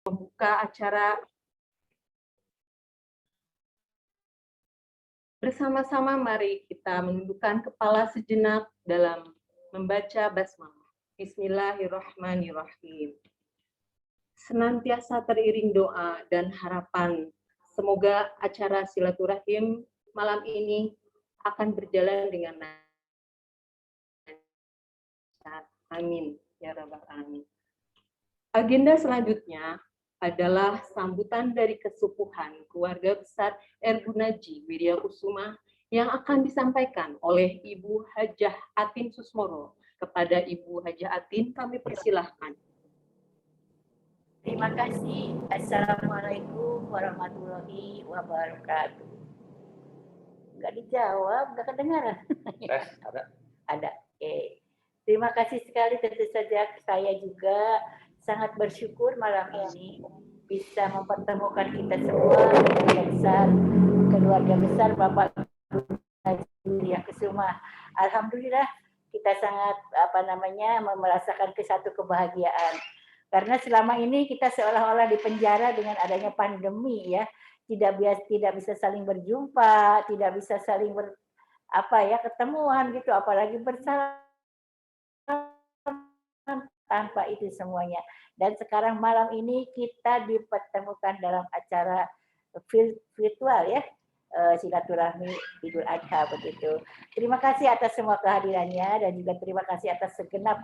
membuka acara bersama-sama. Mari kita menundukkan kepala sejenak dalam membaca basmalah. Bismillahirrahmanirrahim. Senantiasa teriring doa dan harapan, semoga acara silaturahim malam ini akan berjalan dengan lancar. Amin ya rabbal alamin. Agenda selanjutnya adalah sambutan dari kesepuhan keluarga besar Erbunaji Wirya Kusuma yang akan disampaikan oleh Ibu Hajah Atin Susmoro. Kepada Ibu Hajah Atin kami persilahkan. Terima kasih. Assalamualaikum warahmatullahi wabarakatuh. Enggak dijawab, enggak kedengaran. Ada. Ada. Oke. Terima kasih sekali, tentu saja saya juga sangat bersyukur malam ini bisa mempertemukan kita semua, keluarga besar Bapak Wirya Kusuma. Alhamdulillah kita sangat merasakan satu kebahagiaan. Karena selama ini kita seolah-olah di penjara dengan adanya pandemi ya, tidak bisa saling berjumpa, tidak bisa saling ketemuan gitu, apalagi bersalaman tanpa itu semuanya. Dan sekarang malam ini kita dipertemukan dalam acara virtual ya, silaturahmi Idul Adha begitu. Terima kasih atas semua kehadirannya dan juga terima kasih atas segenap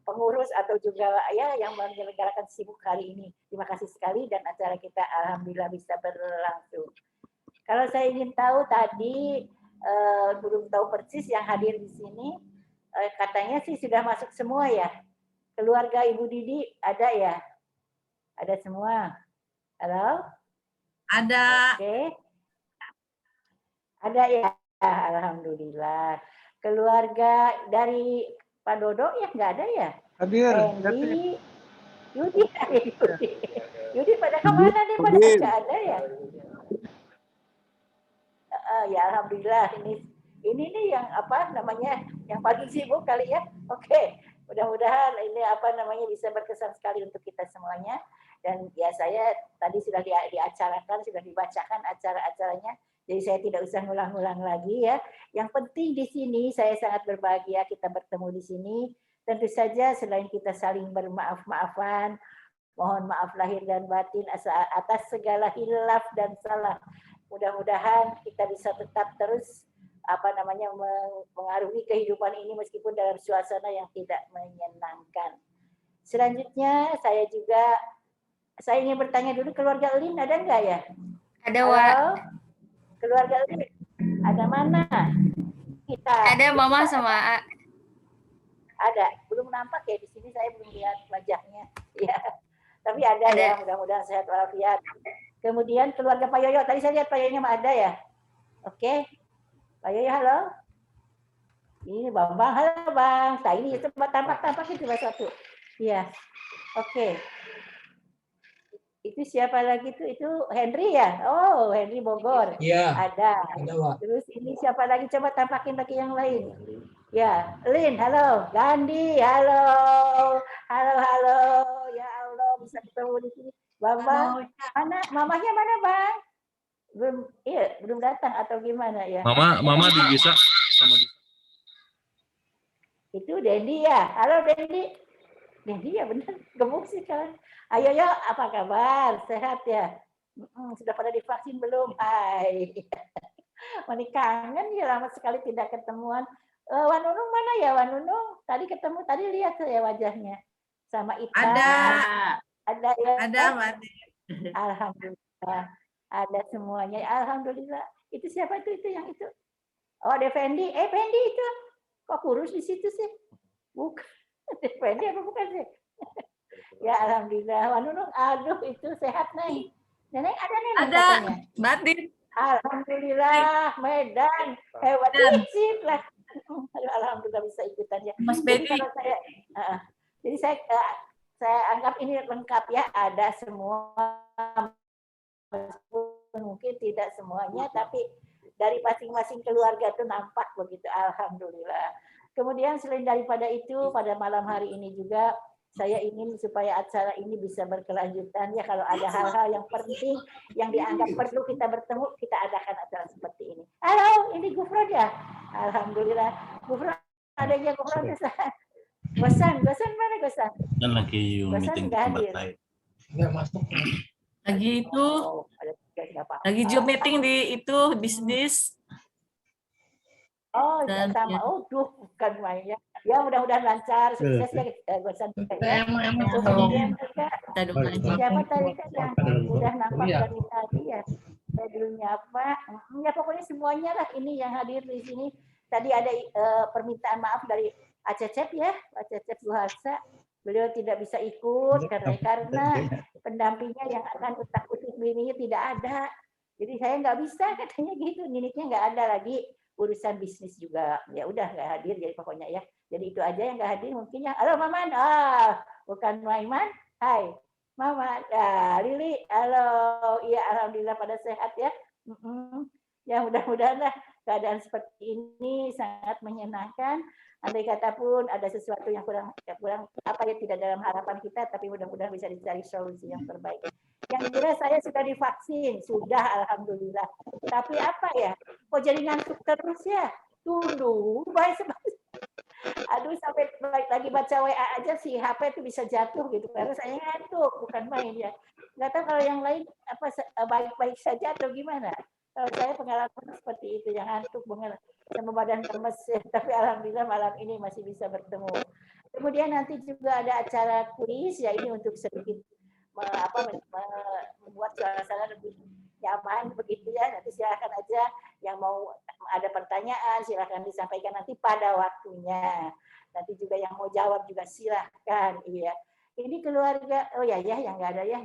pengurus atau juga ya yang menyelenggarakan sibuk hari ini. Terima kasih sekali dan acara kita alhamdulillah bisa berlangsung. Kalau saya ingin tahu tadi belum tahu persis yang hadir di sini, katanya sih sudah masuk semua ya. Keluarga Ibu Didi ada ya? Ada semua? Halo? Ada. Oke. Ada ya? Alhamdulillah. Keluarga dari Pak Dodo ya nggak ada ya? Hadir. Andy, Yudi pada kemana nih? Pada nggak ada ya? Ya alhamdulillah ini nih yang yang paling sibuk kali ya. Oke, mudah-mudahan ini bisa berkesan sekali untuk kita semuanya. Dan ya saya tadi sudah diacarakan, sudah dibacakan acara-acaranya. Jadi saya tidak usah ngulang-ngulang lagi ya. Yang penting di sini saya sangat berbahagia kita bertemu di sini. Tentu saja selain kita saling bermaaf-maafan, mohon maaf lahir dan batin atas segala hilaf dan salah. Mudah-mudahan kita bisa tetap terus mengarungi kehidupan ini meskipun dalam suasana yang tidak menyenangkan. Selanjutnya saya ingin bertanya dulu, keluarga Lin ada enggak ya? Ada, Wak. Keluarga Lin ada mana? Ada Mama sama A. Ada, belum nampak ya di sini, saya belum lihat wajahnya. Ya. Tapi ada. Ya, mudah-mudahan sehat walafiat. Kemudian keluarga Pak Yoyo, tadi saya lihat Pak Yoyo ada ya? Oke. Pak Yoyo, halo. Ini Bang, halo Bang. Nah ini coba tampak-tampakin coba satu. Iya. Oke. Itu siapa lagi tuh? Itu Henry ya? Oh, Henry Bogor. Iya. Ada. Terus ini siapa lagi? Coba tampakin lagi yang lain. Ya, Lin, halo. Gandhi, halo. Halo. Ya Allah, bisa ketemu di sini. Bang, mana? Mamahnya mana, Bang? Belum datang atau gimana ya? Mama bisa sama itu Dendi ya. Halo Dendi. Dendi ya benar. Gemuk sih kan. Ayo ya, apa kabar? Sehat ya? Sudah pada divaksin belum? Hai. Mani kangen ya, lama sekali tidak ketemuan. Wanunung mana ya Wanunung? Tadi ketemu, tadi lihat saya wajahnya. Sama Ita. Ada ya. Ada, Mbak. Alhamdulillah. Ada semuanya. Alhamdulillah. Itu siapa itu yang itu? Oh, ada Fendi. Fendi itu. Kok kurus di situ sih? Bukan. Fendi apa bukan sih? Ya alhamdulillah. Wanunung, aduh itu sehat nih. Nenek ada nih ada batin. Alhamdulillah, Medan hebat sip lah. Alhamdulillah bisa ikutan ya. Mas Benny. Jadi saya anggap ini lengkap ya, ada semua. Mungkin tidak semuanya, tapi dari masing-masing keluarga itu nampak begitu. Alhamdulillah. Kemudian selain daripada itu, pada malam hari ini juga Saya ingin supaya acara ini bisa berkelanjutan ya, kalau ada hal-hal yang penting yang dianggap perlu kita bertemu, kita adakan acara seperti ini. Halo, ini Gufron ya? Alhamdulillah. Gufron, adanya Gufron bisa. Gosan mana Gosan? Dan lagi Gosan meeting di nggak tempat hadir. lain. Lagi itu, Oh, ada tugas nggak apa-apa. lagi Zoom meeting di itu bisnis. Oh, Dan sama. ya, Oh, duh, bukan main ya. Ya, mudah-mudahan lancar, sukses ya Gosan juga ya. Kemudian juga kita doain. siapa tadi kan yang udah nampak dari tadi ya. Saya dulu nyapa. Ya pokoknya semuanya lah ini yang hadir di sini. Tadi ada permintaan maaf dari Acecep ya, Acecep Suharsa. Beliau tidak bisa ikut karena pendampingnya yang akan utak-utik bininya tidak ada. Jadi saya nggak bisa katanya gitu, Niniknya nggak ada lagi, urusan bisnis juga. Ya udah nggak hadir jadi pokoknya ya. Jadi itu aja yang nggak hadir mungkin ya. Halo Maman, bukan Maiman. Hai Mama, Lili, halo, iya alhamdulillah pada sehat ya. Ya mudah-mudahan lah keadaan seperti ini sangat menyenangkan. Andai kata pun ada sesuatu yang kurang apa ya tidak dalam harapan kita, tapi mudah-mudahan bisa dicari solusi yang terbaik. Yang jelas saya sudah divaksin, sudah alhamdulillah. Tapi apa ya? Kok jadi ngantuk terus ya? Tunggu, baik sebab. Aduh sampai lagi baca WA aja sih HP itu bisa jatuh gitu karena saya ngantuk bukan main ya. Nggak tahu kalau yang lain apa baik-baik saja atau gimana. Kalau saya pengalaman seperti itu yang ngantuk banget sama badan lemes ya. Tapi alhamdulillah malam ini masih bisa bertemu. Kemudian nanti juga ada acara kuis ya ini untuk sedikit membuat suasana lebih nyaman begitu ya. Nanti silakan aja yang mau ada pertanyaan silakan disampaikan nanti pada waktunya. Nanti juga yang mau jawab juga silakan. Iya. Ini keluarga, oh ya yang nggak ada ya.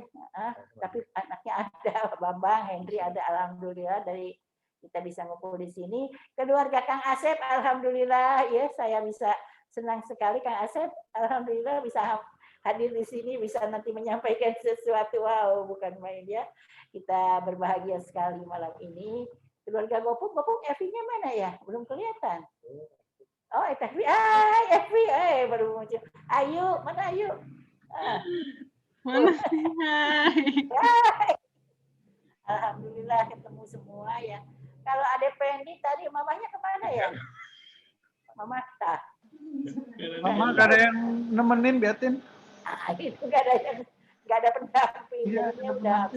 Tapi anaknya ada, Bambang, Henry ada, alhamdulillah dari kita bisa ngumpul di sini. Keluarga Kang Asep, alhamdulillah ya saya bisa senang sekali Kang Asep, alhamdulillah bisa hadir di sini, bisa nanti menyampaikan sesuatu. Wow, bukan main ya. Kita berbahagia sekali malam ini. Keluarga Gopuk Evi-nya mana ya? Belum kelihatan. Oh, Evi, Evi, baru muncul. Ayu, mana Ayu? Mana sih? Hai. Alhamdulillah ketemu semua ya. Kalau ada Pendi tadi mamanya kemana ya? Mama tak. Mama gak ada yang nemenin, Beatin. Itu gak ada pendamping. Iya, Jadinya udah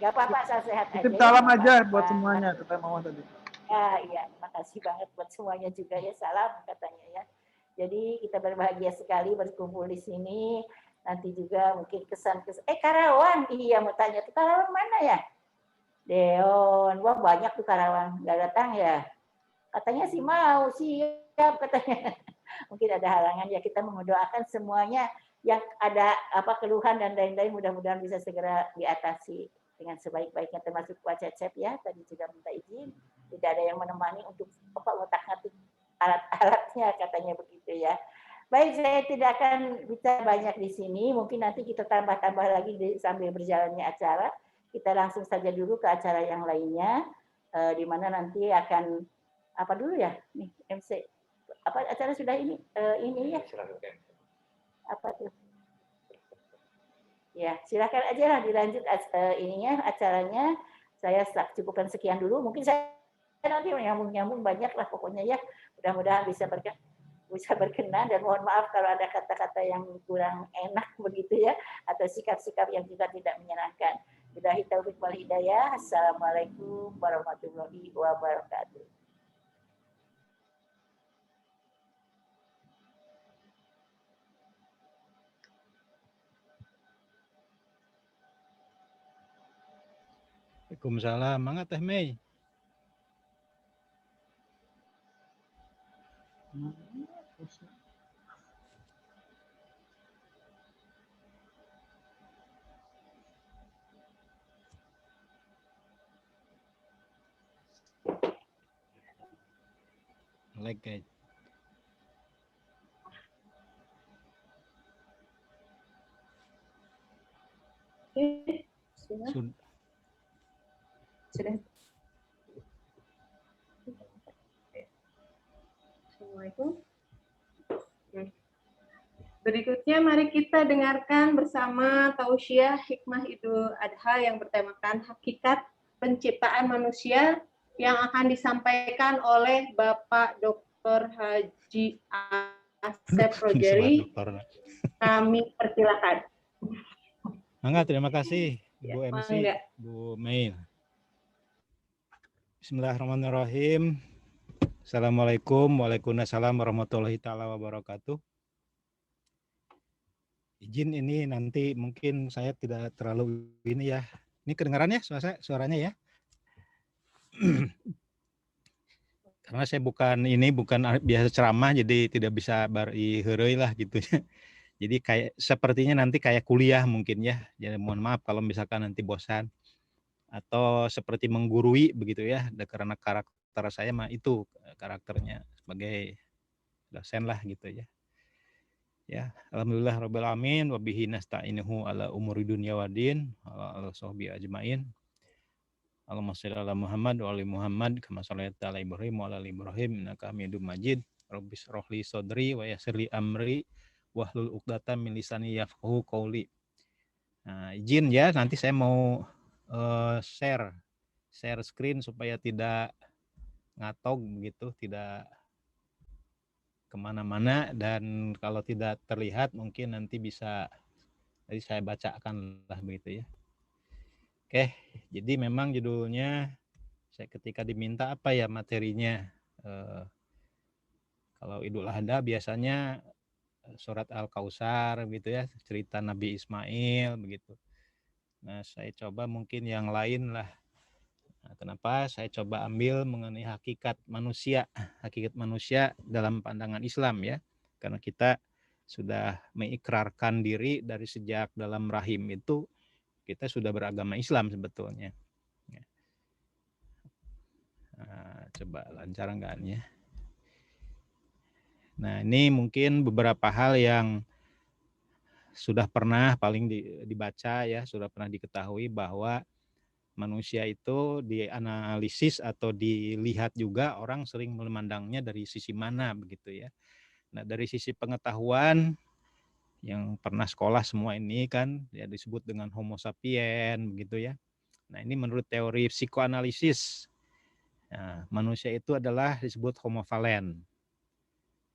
gak apa-apa, saya sehat aja. Titip salam aja buat semuanya, kata Mama tadi. Iya, makasih banget buat semuanya juga ya, salam katanya ya. Jadi kita berbahagia sekali berkumpul di sini. Nanti juga mungkin kesan. Karawang, iya mau tanya tuh Karawang mana ya? Deon, wah banyak tuh Karawang nggak datang ya. Katanya sih mau, siap katanya. Mungkin ada halangan ya, kita mendoakan semuanya yang ada keluhan dan lain-lain mudah-mudahan bisa segera diatasi dengan sebaik-baiknya, termasuk Pak Cecep ya, tadi juga minta izin, tidak ada yang menemani untuk ngotak-ngatik alat-alatnya katanya begitu ya. Baik, saya tidak akan bicara banyak di sini, mungkin nanti kita tambah-tambah lagi sambil berjalannya acara. Kita langsung saja dulu ke acara yang lainnya, di mana nanti akan apa dulu ya, nih MC, apa acara sudah ini ya? Apa tuh? Ya, silakan aja lah dilanjut ininya acaranya. Saya cukupkan sekian dulu. Mungkin saya nanti nyambung banyak lah pokoknya ya. Mudah-mudahan bisa berkenan dan mohon maaf kalau ada kata-kata yang kurang enak begitu ya atau sikap-sikap yang juga tidak menyenangkan. Billahi taufiq wal hidayah. Assalamualaikum warahmatullahi wabarakatuh. Waalaikumsalam. Mangga Teh Mei. Like guys. Sudah. Assalamualaikum. Berikutnya mari kita dengarkan bersama tausiah hikmah Idul Adha yang bertemakan hakikat penciptaan manusia yang akan disampaikan oleh Bapak Dr. Haji Asep Rojeri. Kami persilakan. Mangga, terima kasih Ya, Bu MC, mangga. Bu Mei. Bismillahirrahmanirrahim. Assalamualaikum, waalaikumsalam warahmatullahi taala wabarakatuh. Izin ini nanti mungkin saya tidak terlalu ini ya. Ini kedengaran ya suaranya ya? Karena saya bukan biasa ceramah, jadi tidak bisa bari heureuy lah gitu ya. Jadi kayak sepertinya nanti kayak kuliah mungkin ya. Jadi mohon maaf kalau misalkan nanti bosan atau seperti menggurui begitu ya. Karena karakter saya mah itu karakternya sebagai dosen lah gitu ya. Ya, alhamdulillah rabbil alamin wa bihi nasta'inuhu ala umuri dunya waddin ala sahbi ajmain. Allahumma shalli ala Muhammad wa ali Muhammad kama shallaita ala Ibrahim wa ala ali Ibrahim innaka Hamidum Majid. Rabbis rohli sodri wa yassirli amri wahlul 'uqdatam min lisani yafqahu qauli. Nah, izin ya, nanti saya mau share screen supaya tidak ngatog begitu, tidak kemana-mana, dan kalau tidak terlihat mungkin nanti bisa tadi saya bacakan lah begitu ya. Oke, jadi memang judulnya saya ketika diminta apa ya materinya, kalau Idul Adha biasanya surat Al-Kautsar gitu ya, cerita Nabi Ismail begitu. Nah, saya coba mungkin yang lain lah. Nah, kenapa saya coba ambil mengenai hakikat manusia dalam pandangan Islam ya. Karena kita sudah mengikrarkan diri dari sejak dalam rahim itu kita sudah beragama Islam sebetulnya. Nah, coba lancar enggak nih ya. Nah, ini mungkin beberapa hal yang sudah pernah paling dibaca ya, sudah pernah diketahui bahwa manusia itu dianalisis atau dilihat juga orang sering memandangnya dari sisi mana begitu ya. Nah, dari sisi pengetahuan yang pernah sekolah semua ini kan ya disebut dengan Homo sapien begitu ya. Nah, ini menurut teori psikoanalisis. Nah, manusia itu adalah disebut homo valen.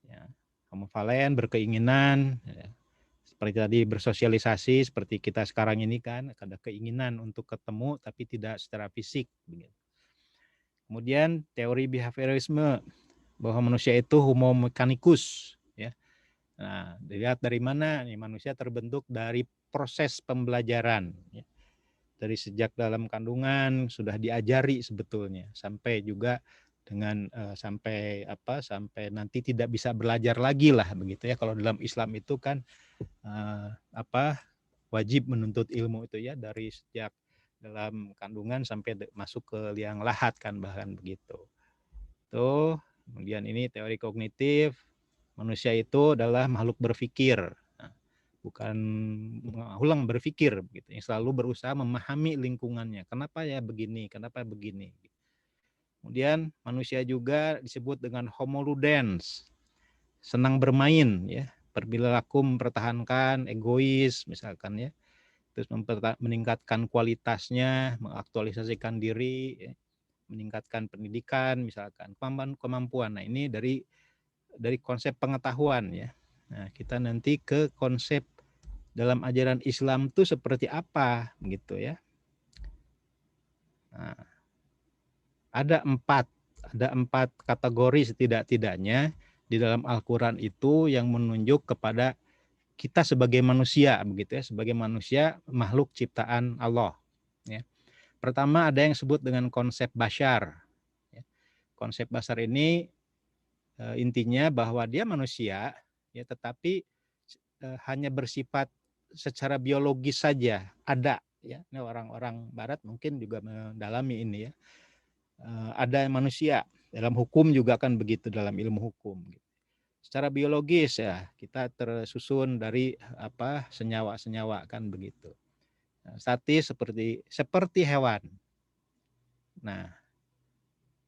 Ya, homo valen berkeinginan ya, seperti tadi bersosialisasi seperti kita sekarang ini kan ada keinginan untuk ketemu tapi tidak secara fisik begitu. Kemudian teori behaviorisme bahwa manusia itu homo mechanicus ya. Nah, dilihat dari mana nih manusia terbentuk dari proses pembelajaran ya. Dari sejak dalam kandungan sudah diajari sebetulnya sampai juga dengan sampai nanti tidak bisa belajar lagi lah begitu ya. Kalau dalam Islam itu kan wajib menuntut ilmu itu ya dari sejak dalam kandungan sampai masuk ke liang lahat kan bahkan begitu. Tuh, kemudian ini teori kognitif, manusia itu adalah makhluk berpikir. Nah, bukan ulang berpikir begitu, yang selalu berusaha memahami lingkungannya. Kenapa ya begini? Kenapa begini? Kemudian manusia juga disebut dengan homo ludens, senang bermain ya, berperilaku mempertahankan egois misalkan ya. Terus meningkatkan kualitasnya, mengaktualisasikan diri, ya, meningkatkan pendidikan misalkan, kemampuan. Nah, ini dari konsep pengetahuan ya. Nah, kita nanti ke konsep dalam ajaran Islam itu seperti apa gitu ya. Nah, ada empat kategori setidak-tidaknya di dalam Al-Quran itu yang menunjuk kepada kita sebagai manusia begitu ya, sebagai manusia makhluk ciptaan Allah ya. Pertama ada yang disebut dengan konsep bashar ya. Konsep bashar ini intinya bahwa dia manusia ya, tetapi hanya bersifat secara biologis saja ada ya. Ini orang-orang barat mungkin juga mendalami ini ya. Ada manusia dalam hukum juga kan begitu, dalam ilmu hukum gitu. Secara biologis ya kita tersusun dari senyawa-senyawa kan begitu. Nah, statis seperti hewan. Nah,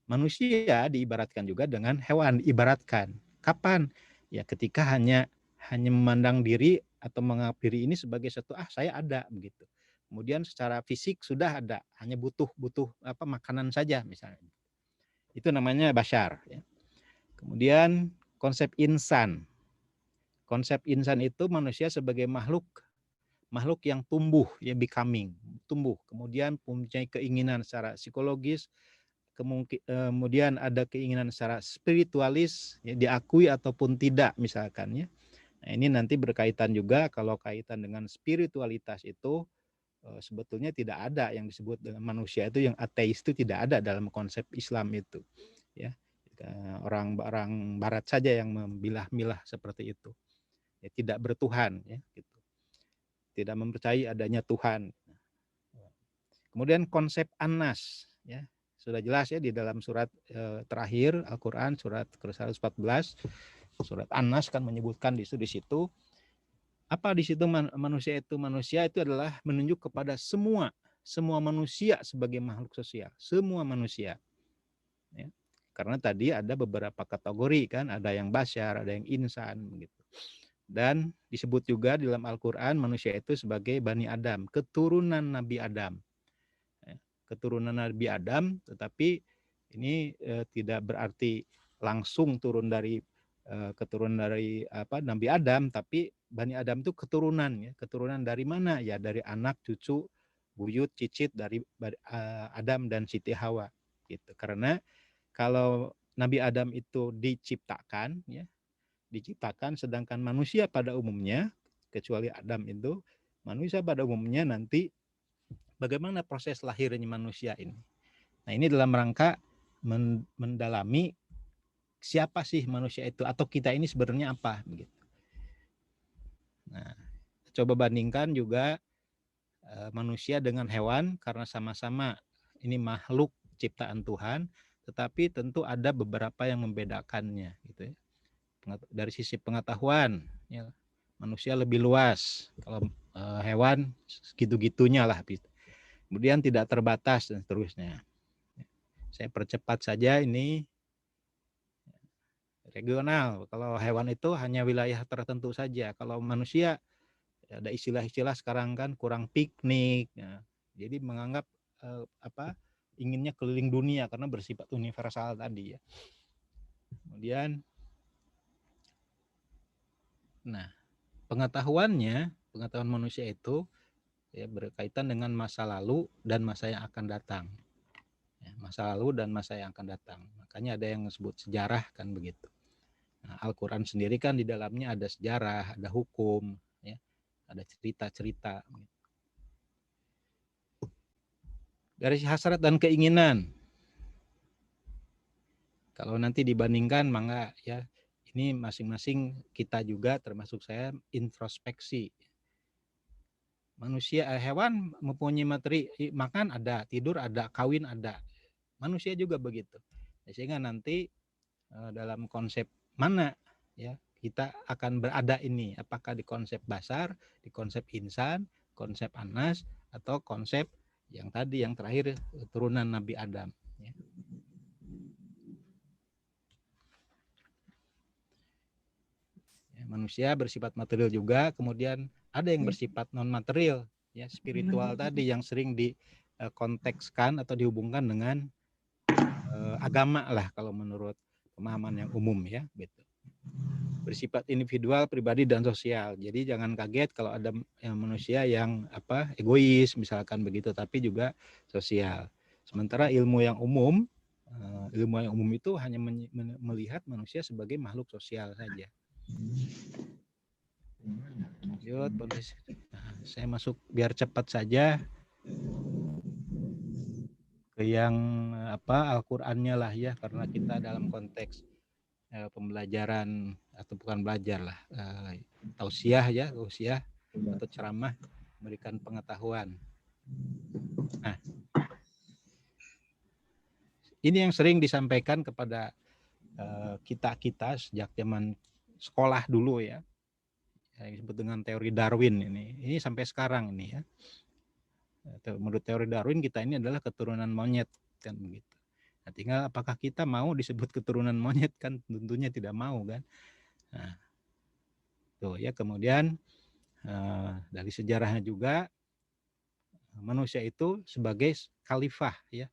manusia diibaratkan juga dengan hewan, ibaratkan. Kapan? Ya ketika hanya hanya memandang diri atau menganggap diri ini sebagai satu saya ada begitu. Kemudian secara fisik sudah ada, hanya butuh makanan saja misalnya. Itu namanya basyar. Ya. Kemudian konsep insan. Konsep insan itu manusia sebagai makhluk yang tumbuh, ya becoming, tumbuh. Kemudian mempunyai keinginan secara psikologis, kemudian ada keinginan secara spiritualis, ya, diakui ataupun tidak misalkan ya. Nah, ini nanti berkaitan juga kalau kaitan dengan spiritualitas itu sebetulnya tidak ada yang disebut dengan manusia itu yang ateis itu tidak ada dalam konsep Islam itu ya. Orang barat saja yang memilah-milah seperti itu. Ya, tidak bertuhan ya gitu. Tidak mempercayai adanya Tuhan. Kemudian konsep An-Nas ya. Sudah jelas ya di dalam surat terakhir Al-Qur'an surat ke-114 surat An-Nas kan menyebutkan di situ apa di situ manusia itu adalah menunjuk kepada semua manusia sebagai makhluk sosial, semua manusia. Ya. Karena tadi ada beberapa kategori kan, ada yang basyar, ada yang insan begitu. Dan disebut juga di dalam Al-Qur'an manusia itu sebagai Bani Adam, keturunan Nabi Adam. Ya. Keturunan Nabi Adam, tetapi ini tidak berarti langsung turun dari keturunan dari Nabi Adam, tapi Bani Adam itu keturunan ya. Keturunan dari mana? Ya dari anak, cucu, buyut, cicit dari Adam dan Siti Hawa gitu. Karena kalau Nabi Adam itu diciptakan ya, sedangkan manusia pada umumnya kecuali Adam itu, manusia pada umumnya nanti bagaimana proses lahirnya manusia ini. Nah, ini dalam rangka mendalami siapa sih manusia itu atau kita ini sebenarnya apa begitu. Nah, coba bandingkan juga manusia dengan hewan karena sama-sama ini makhluk ciptaan Tuhan, tetapi tentu ada beberapa yang membedakannya gitu ya. Dari sisi pengetahuan ya, manusia lebih luas, kalau hewan segitu-gitunya lah. Kemudian tidak terbatas dan seterusnya. Saya percepat saja ini regional. Kalau hewan itu hanya wilayah tertentu saja. Kalau manusia ada istilah-istilah sekarang kan kurang piknik. Ya. Jadi menganggap inginnya keliling dunia karena bersifat universal tadi ya. Kemudian, nah pengetahuan manusia itu ya berkaitan dengan masa lalu dan masa yang akan datang. Ya, masa lalu dan masa yang akan datang. Makanya ada yang disebut sejarah kan begitu. Nah, Al-Quran sendiri kan di dalamnya ada sejarah, ada hukum, ya, ada cerita-cerita. Dari hasrat dan keinginan, kalau nanti dibandingkan, maka ya ini masing-masing kita juga termasuk saya introspeksi. Manusia, hewan mempunyai materi makan ada, tidur ada, kawin ada. Manusia juga begitu. Sehingga nanti dalam konsep mana ya kita akan berada ini, apakah di konsep basar, di konsep insan, konsep Anas, atau konsep yang tadi yang terakhir turunan Nabi Adam ya. Ya, manusia bersifat material juga, kemudian ada yang bersifat non material ya, spiritual tadi yang sering dikontekskan atau dihubungkan dengan agama lah kalau menurut pemahaman yang umum ya gitu. Bersifat individual, pribadi dan sosial. Jadi jangan kaget kalau ada manusia yang egois misalkan begitu, tapi juga sosial. Sementara ilmu yang umum itu hanya melihat manusia sebagai makhluk sosial saja. Lanjut, saya masuk biar cepat saja ke yang Al-Qur'annya lah ya, karena kita dalam konteks pembelajaran atau bukan belajar lah, tausiah atau ceramah memberikan pengetahuan. Nah, ini yang sering disampaikan kepada kita sejak zaman sekolah dulu ya, yang disebut dengan teori Darwin ini sampai sekarang ini ya. Menurut teori Darwin kita ini adalah keturunan monyet kan begitu. Nah, tinggal apakah kita mau disebut keturunan monyet kan tentunya tidak mau kan. Nah, begitu ya. Kemudian dari sejarahnya juga manusia itu sebagai khalifah ya.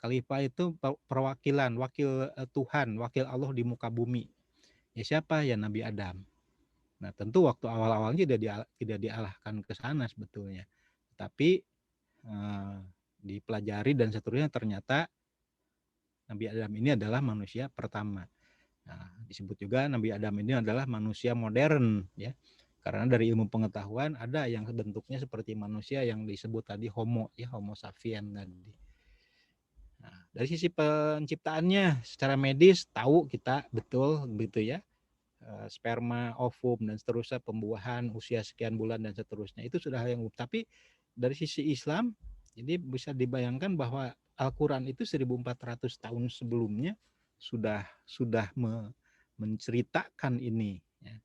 Khalifah itu perwakilan, wakil Tuhan, wakil Allah di muka bumi. Ya siapa? Ya Nabi Adam. Nah, tentu waktu awal-awalnya tidak diarahkan ke sana sebetulnya. Tapi dipelajari dan seterusnya ternyata Nabi Adam ini adalah manusia pertama. Nah, disebut juga Nabi Adam ini adalah manusia modern ya. Karena dari ilmu pengetahuan ada yang bentuknya seperti manusia yang disebut tadi Homo ya, Homo sapiens tadi. Nah, dari sisi penciptaannya secara medis tahu kita betul gitu ya. Sperma, ovum dan seterusnya, pembuahan usia sekian bulan dan seterusnya itu sudah hal yang umum. Tapi dari sisi Islam jadi bisa dibayangkan bahwa Al-Quran itu 1400 tahun sebelumnya sudah menceritakan ini ya.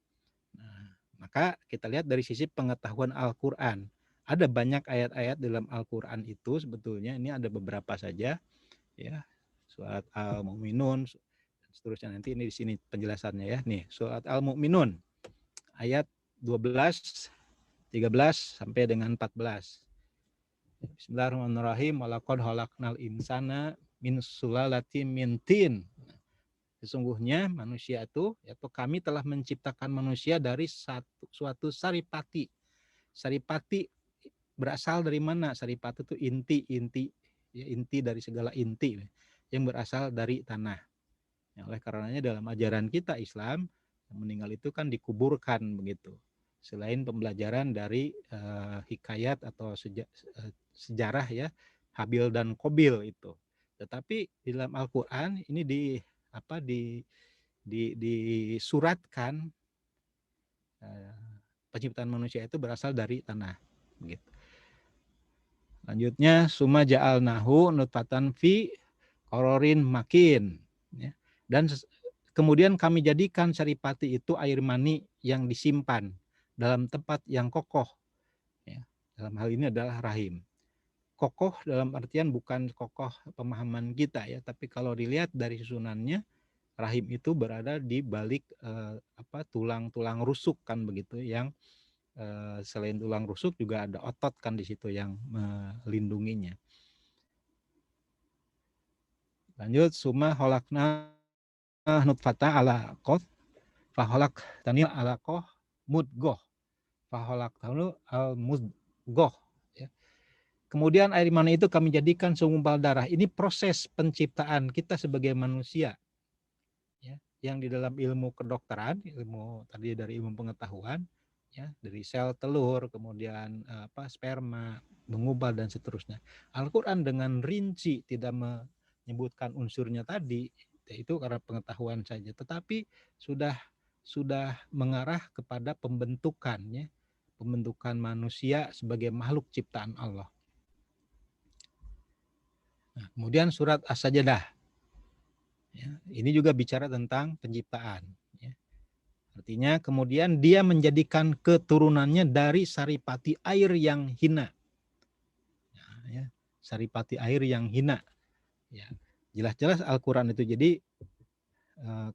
Nah, maka kita lihat dari sisi pengetahuan Al-Quran ada banyak ayat-ayat dalam Al-Quran itu sebetulnya ini ada beberapa saja ya, surat Al-Mu'minun seterusnya, nanti ini di sini penjelasannya ya. Nih, surat Al-Mu'minun ayat 12, 13 sampai dengan 14. Bismillahirrahmanirrahim. Walaqad khalaqnal insana min sulalatin min tin. Sesungguhnya manusia itu, yaitu kami telah menciptakan manusia dari suatu saripati. Saripati berasal dari mana? Saripati itu inti ya, inti dari segala inti yang berasal dari tanah. Ya, oleh karenanya dalam ajaran kita Islam, yang meninggal itu kan dikuburkan begitu. Selain pembelajaran dari hikayat atau sejarah ya, Habil dan Qabil itu. Tetapi di dalam Al-Qur'an ini disuratkan penciptaan manusia itu berasal dari tanah begitu. Lanjutnya summa ja'alnahu nutfatan fi qararin makin ya. Dan kemudian kami jadikan saripati itu air mani yang disimpan dalam tempat yang kokoh. Ya. Dalam hal ini adalah rahim. Kokoh dalam artian bukan kokoh pemahaman kita ya, tapi kalau dilihat dari susunannya, rahim itu berada di balik tulang-tulang rusuk kan begitu, yang selain tulang rusuk juga ada otot kan di situ yang melindunginya. Lanjut summa khalaqna nutfata ala qaf faholak tanil ala koh mudgoh faholak tanil al mudgoh ya. Kemudian air mani itu kami jadikan segumpal darah. Ini proses penciptaan kita sebagai manusia ya, yang di dalam ilmu kedokteran, ilmu tadi dari ilmu pengetahuan ya, dari sel telur kemudian sperma mengubah dan seterusnya. Al-Qur'an dengan rinci tidak menyebutkan unsurnya tadi, itu karena pengetahuan saja, tetapi sudah mengarah kepada pembentukan ya, pembentukan manusia sebagai makhluk ciptaan Allah. Nah, kemudian surat As-Sajdah ya, ini juga bicara tentang penciptaan ya. Artinya kemudian dia menjadikan keturunannya dari saripati air yang hina ya, saripati air yang hina ya. Jelas-jelas Al-Quran itu jadi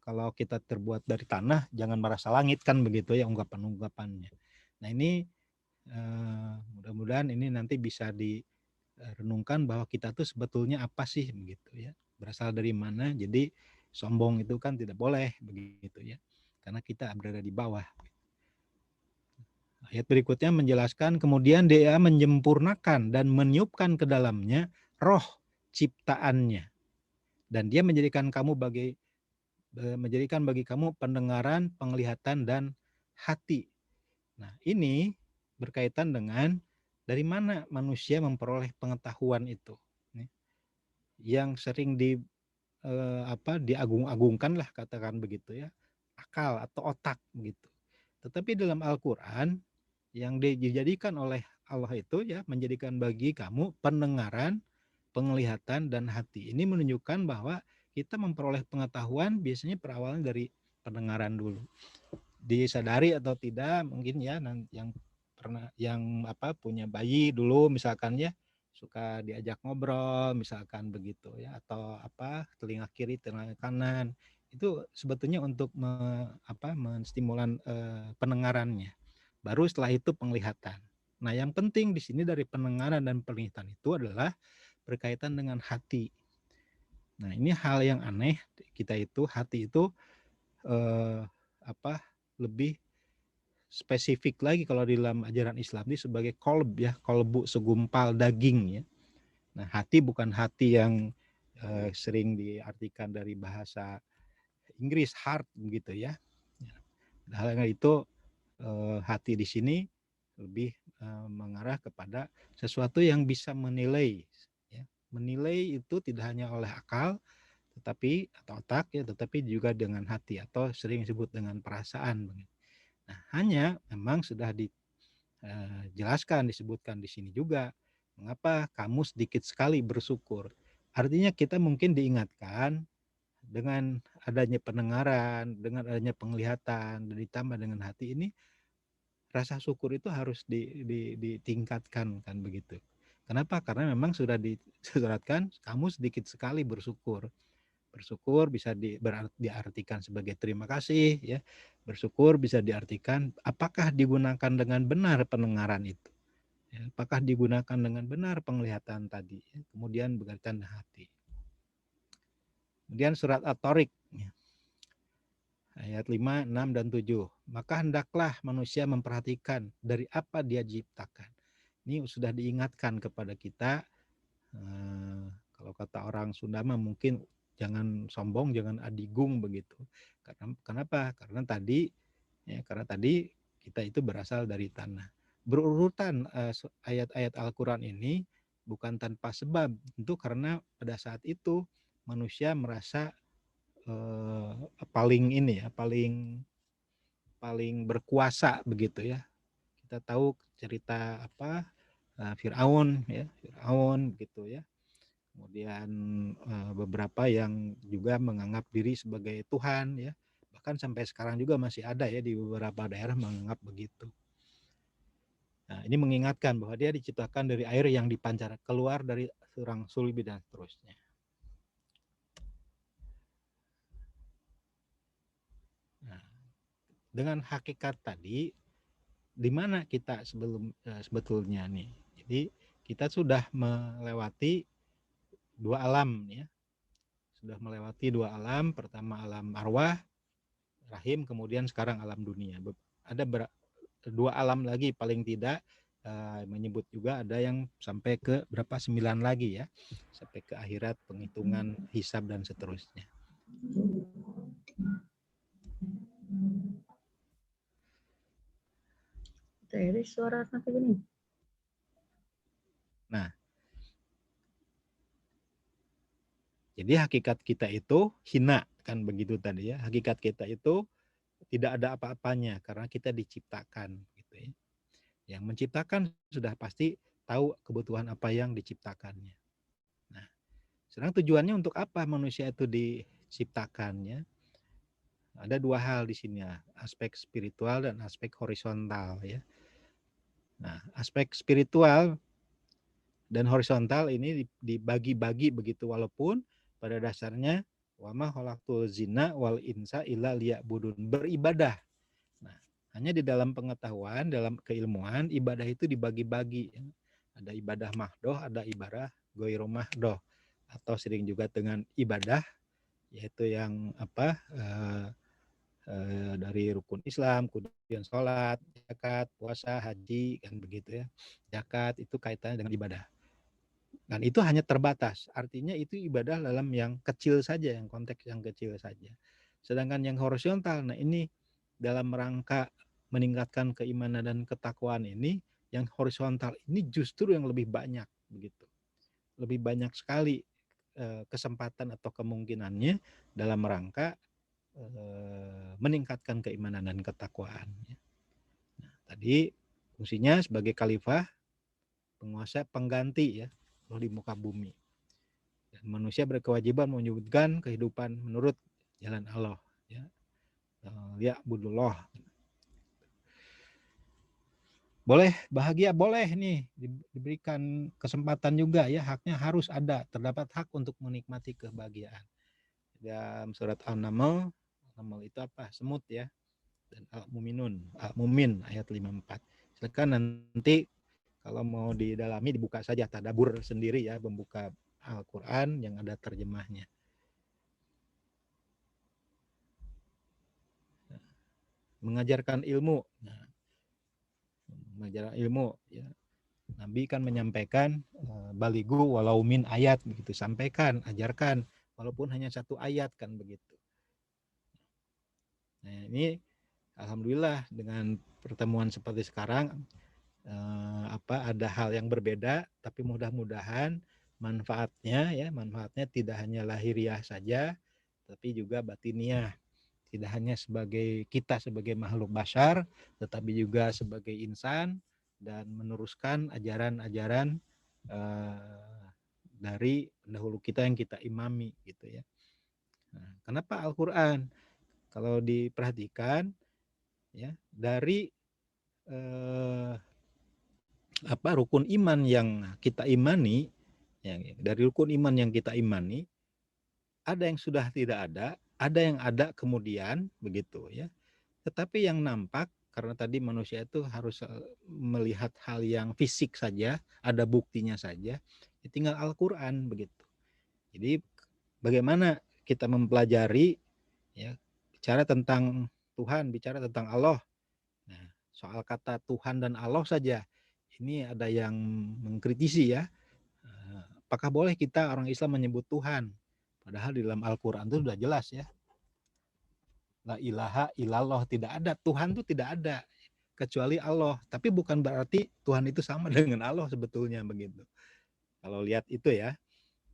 kalau kita terbuat dari tanah jangan merasa langit kan begitu ya ungkapan-ungkapannya. Nah ini mudah-mudahan ini nanti bisa direnungkan bahwa kita tuh sebetulnya apa sih begitu ya, berasal dari mana. Jadi sombong itu kan tidak boleh begitu ya, karena kita berada di bawah. Ayat berikutnya menjelaskan kemudian dia menyempurnakan dan meniupkan ke dalamnya roh ciptaannya. Dan dia menjadikan bagi kamu pendengaran, penglihatan, dan hati. Nah ini berkaitan dengan dari mana manusia memperoleh pengetahuan itu. Yang sering diagung-agungkan lah katakan begitu ya, akal atau otak begitu. Tetapi dalam Al-Quran yang dijadikan oleh Allah itu ya, menjadikan bagi kamu pendengaran, penglihatan, dan hati. Ini menunjukkan bahwa kita memperoleh pengetahuan biasanya berawalnya dari pendengaran dulu. Disadari atau tidak mungkin ya, yang punya bayi dulu misalkan ya, suka diajak ngobrol misalkan begitu ya, atau telinga kiri telinga kanan itu sebetulnya untuk menstimulan pendengarannya. Baru setelah itu penglihatan. Nah, yang penting di sini dari pendengaran dan penglihatan itu adalah berkaitan dengan hati. Nah, ini hal yang aneh, kita itu hati itu lebih spesifik lagi kalau di dalam ajaran Islam ini sebagai kolb ya, kolbu segumpal daging ya. Nah, hati bukan hati yang sering diartikan dari bahasa Inggris heart begitu ya. Hal yang itu hati di sini lebih mengarah kepada sesuatu yang bisa menilai ya. Menilai itu tidak hanya oleh akal tetapi atau otak ya, tetapi juga dengan hati atau sering disebut dengan perasaan. Nah, hanya memang sudah dijelaskan, disebutkan di sini juga mengapa kamu sedikit sekali bersyukur. Artinya kita mungkin diingatkan dengan adanya pendengaran, dengan adanya penglihatan, dan ditambah dengan hati ini, rasa syukur itu harus ditingkatkan kan begitu. Kenapa? Karena memang sudah disyaratkan kamu sedikit sekali bersyukur. Bersyukur bisa diartikan sebagai terima kasih ya. Bersyukur bisa diartikan apakah digunakan dengan benar pendengaran itu. Ya, apakah digunakan dengan benar penglihatan tadi. Ya. Kemudian berkaitan dengan hati. Kemudian surat At-Tariq ya. Ayat 5, 6, dan 7. Maka hendaklah manusia memperhatikan dari apa dia diciptakan. Ini sudah diingatkan kepada kita. Kalau kata orang Sunda mungkin jangan sombong, jangan adigung begitu. Kenapa? Karena tadi kita itu berasal dari tanah. Berurutan ayat-ayat Al-Quran ini bukan tanpa sebab. Tentu karena pada saat itu manusia merasa paling berkuasa begitu ya. Kita tahu cerita Firaun gitu ya. Kemudian beberapa yang juga menganggap diri sebagai Tuhan ya. Bahkan sampai sekarang juga masih ada ya di beberapa daerah menganggap begitu. Nah, ini mengingatkan bahwa dia diciptakan dari air yang dipancar keluar dari sarang sulbi dan seterusnya. Nah, dengan hakikat tadi, di mana kita sebetulnya nih? Jadi kita sudah melewati dua alam ya. Sudah melewati dua alam, pertama alam arwah, rahim, kemudian sekarang alam dunia. Ada dua alam lagi paling tidak, menyebut juga ada yang sampai ke 9 lagi ya, sampai ke akhirat, penghitungan hisab dan seterusnya. Dari suara sampai gini. Nah, jadi hakikat kita itu hina kan begitu tadi ya. Hakikat kita itu tidak ada apa-apanya karena kita diciptakan gitu ya. Yang menciptakan sudah pasti tahu kebutuhan apa yang diciptakannya. Nah, sedang tujuannya untuk apa manusia itu diciptakannya? Ada dua hal di sini ya, aspek spiritual dan aspek horizontal ya. Nah, aspek spiritual dan horizontal ini dibagi-bagi begitu, walaupun pada dasarnya wa ma khalaqtul jinna wal insa illa liya'budun, beribadah. Nah, hanya di dalam pengetahuan, dalam keilmuan, ibadah itu dibagi-bagi. Ada ibadah mahdoh, ada ibadah ghairu mahdoh, atau sering juga dengan ibadah, yaitu yang dari rukun Islam, kemudian sholat, zakat, puasa, haji, kan begitu ya. Zakat itu kaitannya dengan ibadah. Dan itu hanya terbatas, artinya itu ibadah dalam yang kecil saja, yang konteks yang kecil saja. Sedangkan yang horizontal, nah ini dalam rangka meningkatkan keimanan dan ketakwaan ini, yang horizontal ini justru yang lebih banyak begitu. Lebih banyak sekali kesempatan atau kemungkinannya dalam rangka meningkatkan keimanan dan ketakwaan. Nah, tadi fungsinya sebagai khalifah, penguasa pengganti ya di muka bumi. Dan manusia berkewajiban mewujudkan kehidupan menurut jalan Allah ya. Ya'budullah. Boleh bahagia, boleh nih diberikan kesempatan juga ya, haknya harus ada, terdapat hak untuk menikmati kebahagiaan. dalam surat An-Naml. Naml itu apa? Semut ya. Dan Al-Mumin ayat 54. Silakan nanti kalau mau didalami dibuka saja tadabbur sendiri ya, membuka Al-Qur'an yang ada terjemahnya. Mengajarkan ilmu. Nah, mengajarkan ilmu ya. Nabi kan menyampaikan baligu walau min ayat begitu, sampaikan, ajarkan walaupun hanya satu ayat kan begitu. Nah, ini alhamdulillah dengan pertemuan seperti sekarang ada hal yang berbeda, tapi mudah-mudahan manfaatnya tidak hanya lahiriah saja, tapi juga batiniah. Tidak hanya sebagai kita sebagai makhluk bashar, tetapi juga sebagai insan dan meneruskan ajaran-ajaran dari pendahulu kita yang kita imami gitu ya. Nah, kenapa Al-Qur'an? Kalau diperhatikan ya, dari rukun iman yang kita imani, ya, dari rukun iman yang kita imani, ada yang sudah tidak ada yang ada kemudian begitu ya. Tetapi yang nampak karena tadi manusia itu harus melihat hal yang fisik saja, ada buktinya saja, ya tinggal Al-Qur'an begitu. Jadi bagaimana kita mempelajari ya, bicara tentang Tuhan, bicara tentang Allah. Nah, soal kata Tuhan dan Allah saja ini ada yang mengkritisi ya. Apakah boleh kita orang Islam menyebut Tuhan? Padahal di dalam Al-Qur'an itu sudah jelas ya. La ilaha illallah, tidak ada. Tuhan itu tidak ada kecuali Allah. Tapi bukan berarti Tuhan itu sama dengan Allah sebetulnya begitu. Kalau lihat itu ya.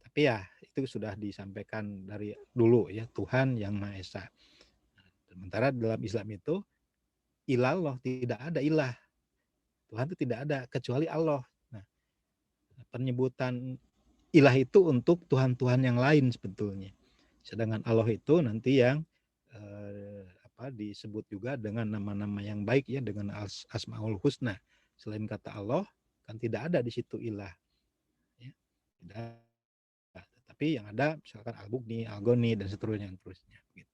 Tapi ya itu sudah disampaikan dari dulu ya, Tuhan yang Maha Esa. Sementara dalam Islam itu ilallah, tidak ada ilah. Tuhan itu tidak ada kecuali Allah. Nah, penyebutan ilah itu untuk Tuhan-Tuhan yang lain sebetulnya. Sedangkan Allah itu nanti yang disebut juga dengan nama-nama yang baik ya, dengan Asmaul Husna. Selain kata Allah kan tidak ada di situ ilah. Ya, tidak ada. Tetapi yang ada misalkan Al-Bughni, Al-Ghani dan seterusnya. Gitu.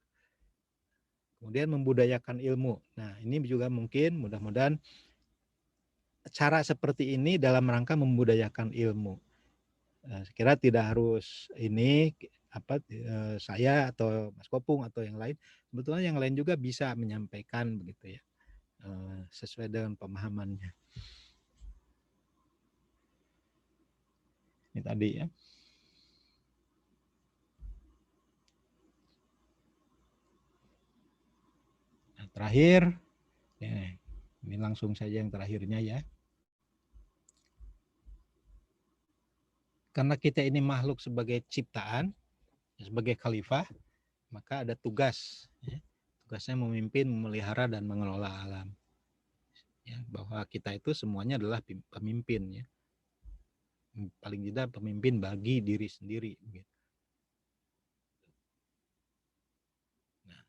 Kemudian membudayakan ilmu. Nah ini juga mungkin mudah-mudahan cara seperti ini dalam rangka membudayakan ilmu. Saya kira tidak harus ini saya atau Mas Kopung atau yang lain. Sebetulnya yang lain juga bisa menyampaikan begitu ya, sesuai dengan pemahamannya. Ini tadi ya. Nah, terakhir, ya, ini langsung saja yang terakhirnya ya. Karena kita ini makhluk sebagai ciptaan, sebagai khalifah, maka ada tugas. Ya. Tugasnya memimpin, memelihara, dan mengelola alam. Ya, bahwa kita itu semuanya adalah pemimpin. Ya. Paling tidak pemimpin bagi diri sendiri. Nah,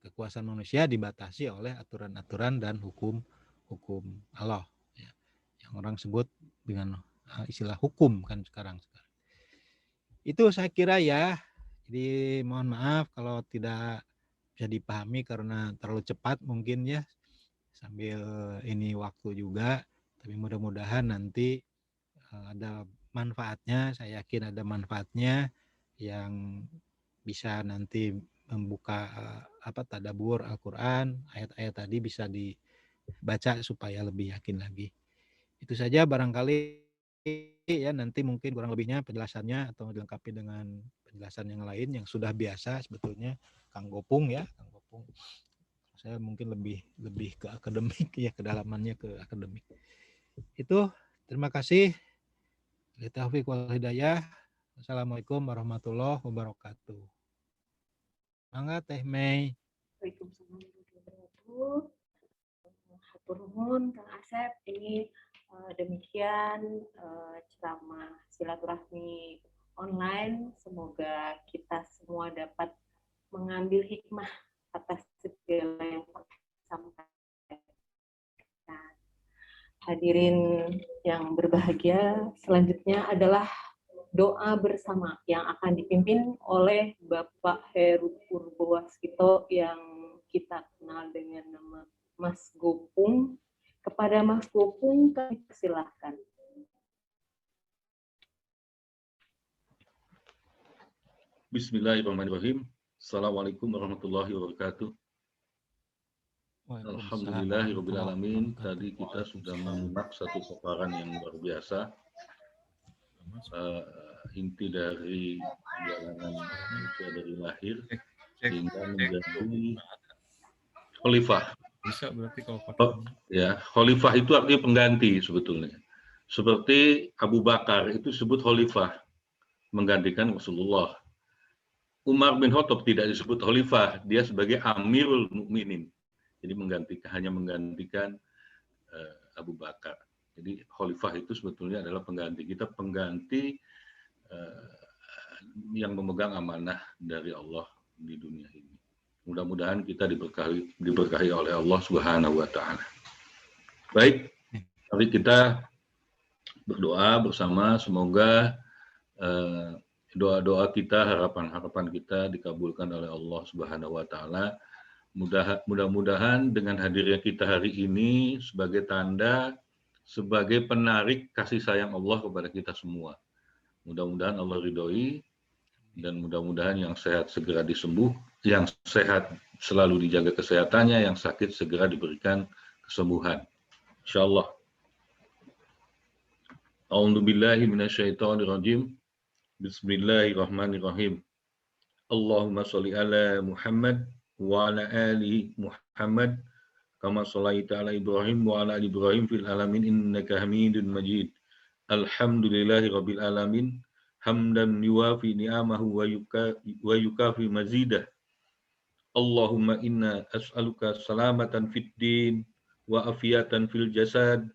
kekuasaan manusia dibatasi oleh aturan-aturan dan hukum Allah. Ya. Yang orang sebut dengan istilah hukum kan sekarang. Itu saya kira ya. Jadi mohon maaf kalau tidak bisa dipahami karena terlalu cepat mungkin ya. Sambil ini waktu juga. Tapi mudah-mudahan nanti ada manfaatnya. Saya yakin ada manfaatnya yang bisa nanti membuka tadabbur Al-Qur'an. Ayat-ayat tadi bisa dibaca supaya lebih yakin lagi. Itu saja barangkali ya, nanti mungkin kurang lebihnya penjelasannya atau dilengkapi dengan penjelasan yang lain yang sudah biasa sebetulnya Kang Gopung ya, Kang Gopung. Saya mungkin lebih ke akademik ya, kedalamannya ke akademik. Itu terima kasih. Taufiq wal hidayah. Assalamualaikum warahmatullahi wabarakatuh. Mangga Teh Mei. Waalaikumsalam warahmatullahi wabarakatuh. Hatur nuhun Kang Asep. Ini demikian ceramah silaturahmi online. Semoga kita semua dapat mengambil hikmah atas segala yang disampaikan. Hadirin yang berbahagia, selanjutnya adalah doa bersama yang akan dipimpin oleh Bapak Heru Purbowaskito yang kita kenal dengan nama Mas Gopung. Kepada Mas Gopung kami persilahkan. Bismillahirrahmanirrahim. Assalamualaikum warahmatullahi wabarakatuh. Alhamdulillahirrahmanirrahim. Tadi kita sudah menyimak satu paparan yang luar biasa. Inti dari perjalanan manusia dari lahir hingga menjadi khalifah. Bisa berarti kalau Ya, khalifah itu artinya pengganti sebetulnya. Seperti Abu Bakar itu disebut khalifah, menggantikan Rasulullah. Umar bin Khattab tidak disebut khalifah, dia sebagai Amirul Mukminin. Jadi hanya menggantikan Abu Bakar. Jadi khalifah itu sebetulnya adalah pengganti. Kita pengganti yang memegang amanah dari Allah di dunia ini. Mudah-mudahan kita diberkahi oleh Allah Subhanahu wa taala. Baik, mari kita berdoa bersama, semoga doa-doa kita, harapan-harapan kita dikabulkan oleh Allah Subhanahu wa taala. Mudah-mudahan dengan hadirnya kita hari ini sebagai tanda, sebagai penarik kasih sayang Allah kepada kita semua. Mudah-mudahan Allah ridhoi, dan mudah-mudahan yang sehat segera disembuh, yang sehat selalu dijaga kesehatannya, yang sakit segera diberikan kesembuhan. Insyaallah. A'udzubillahi minasyaitonirrajim. Bismillahirrahmanirrahim. Allahumma sholli ala Muhammad wa ala ali Muhammad kama shallaita ala Ibrahim wa ala ali Ibrahim fil alamin innaka Hamidun Majid. Alhamdulillahirabbil alamin. Hamdan yuwafi ni'amahu wa yukafi mazidah. Allahumma inna as'aluka salamatan fid din wa afiyatan fil jasad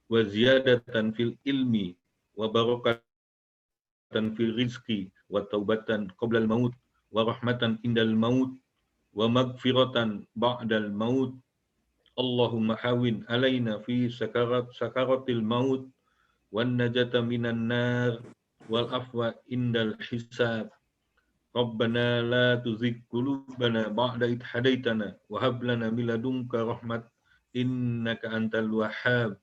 wa ziyadatan fil ilmi wa barakatan fil rizqi wa taubatan qoblal maut wa rahmatan indal maut wa magfiratan ba'dal maut. Allahumma hawin alaina fi sakaratil maut wan najata minan nar wal afwa indal hisab. Rabbana la tuzigh qulubana ba'da idh hadaitana wa hab lana min ladunka rahmat innaka antal wahhab.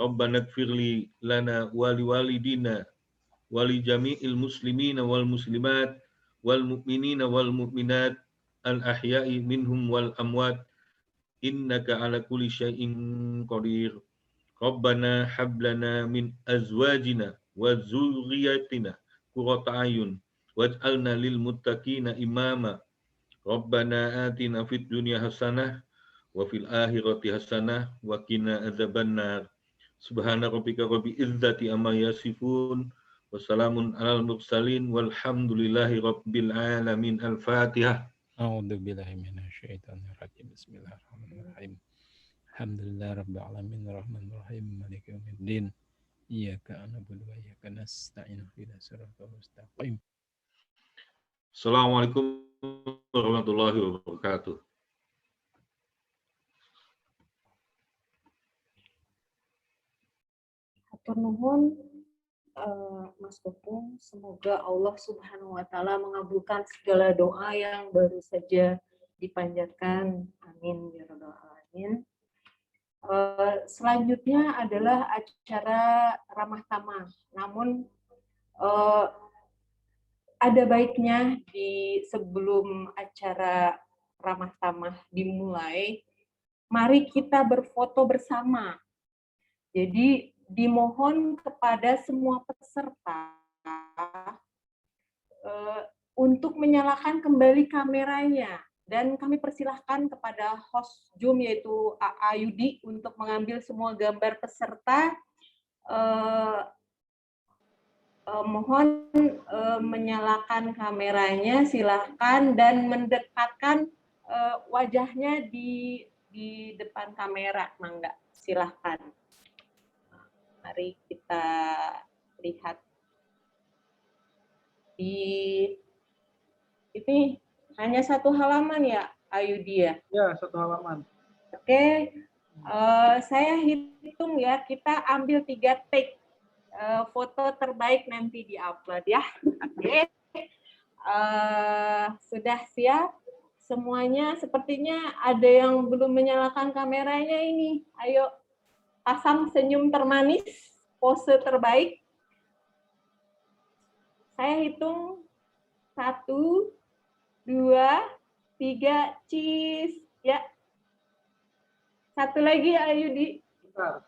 Rabbana ighfirli lana wa liwalidina wa li jami'il muslimina wal muslimat wal mu'minina wal mu'minat al ahya'i minhum wal amwat innaka ala kulli syai'in qadir. Rabbana hab lana min azwajina wa dzurriyyatina qurrata a'yun waj'alna lil muttaqina imama. Rabbana atina fid dunya hasanah wa fil akhirati hasanah wa qina adzabannar. Subhana rabbika rabbil izzati amma yasifun wa salamun alal mursalin walhamdulillahi rabbil alamin. Al-Fatihah. A'udzubillahi minasyaitonir rajim. Bismillahirrahmanirrahim. Alhamdulillah rabbil alamin arrahmanir rahim maliki yaumiddin. Iyyaka na'budu wa iyyaka nasta'in ihdinas siratal mustaqim. Assalamualaikum warahmatullahi wabarakatuh. Hatur nuhun Mas Gopung, semoga Allah Subhanahu wa taala mengabulkan segala doa yang baru saja dipanjatkan. Amin ya rabbal alamin. Selanjutnya adalah acara ramah tamah. Namun ada baiknya sebelum acara ramah tamah dimulai, mari kita berfoto bersama. Jadi dimohon kepada semua peserta untuk menyalakan kembali kameranya. Dan kami persilahkan kepada host Zoom yaitu A.A. Yudi untuk mengambil semua gambar peserta. Mohon menyalakan kameranya, silahkan, dan mendekatkan wajahnya di depan kamera, mangga, silahkan. Mari kita lihat di ini. Hanya satu halaman ya, Ayudi ya? Ya, satu halaman. Oke, saya hitung ya, kita ambil 3 take. foto terbaik nanti diupload ya. Oke. Sudah siap semuanya? Sepertinya ada yang belum menyalakan kameranya ini. Ayo pasang senyum termanis, pose terbaik. Saya hitung 1, 2, 3, cheese. Ya. Satu lagi, Ayudi. Bentar.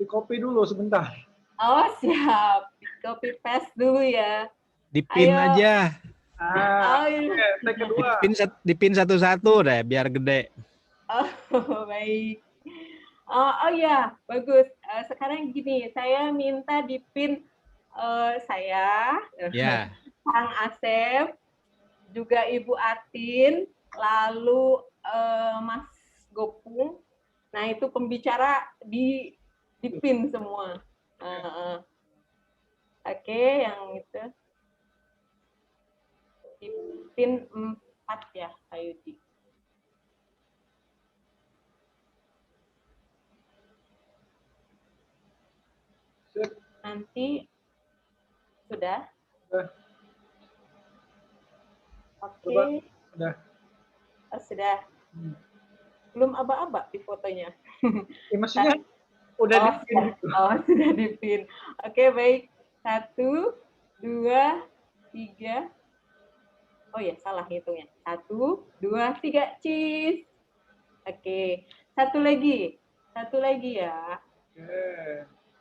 Di copy dulu sebentar. Oh, siap. Copy paste dulu ya. Dipin Ayo. aja. Oh, iya. Oke, take kedua. Dipin satu-satu deh biar gede. Oh, baik. Oh ya, bagus. Sekarang gini, saya minta dipin saya, Ya. Kang Asep, juga Ibu Atin, lalu Mas Gopung. Nah, itu pembicara dipin semua. Oke, yang itu. Dipin 4 ya, Ayudi. Nanti sudah? Sudah. Oke. Coba. Udah. Oh, sudah. Belum aba-aba di fotonya. Ya, maksudnya udah Oh, dipin. oh, sudah dipin. Oke, baik. 1, 2, 3. Oh ya, salah hitungnya. 1, 2, 3, cheese. Oke. Satu lagi ya.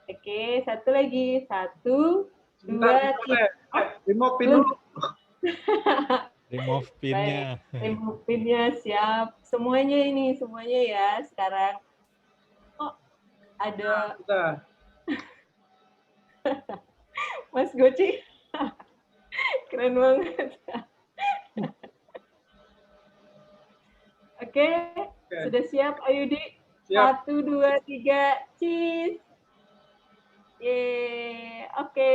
Oke, satu lagi. 1, 2, 3. Remove pin belum. dulu. Remove pinnya. Remove pinnya, siap. Semuanya ya sekarang. Oh, ada Udah. Mas Goci. Keren banget. Oke, sudah siap Ayudi? Siap. 1, 2, 3, cheese. Yeay, oke.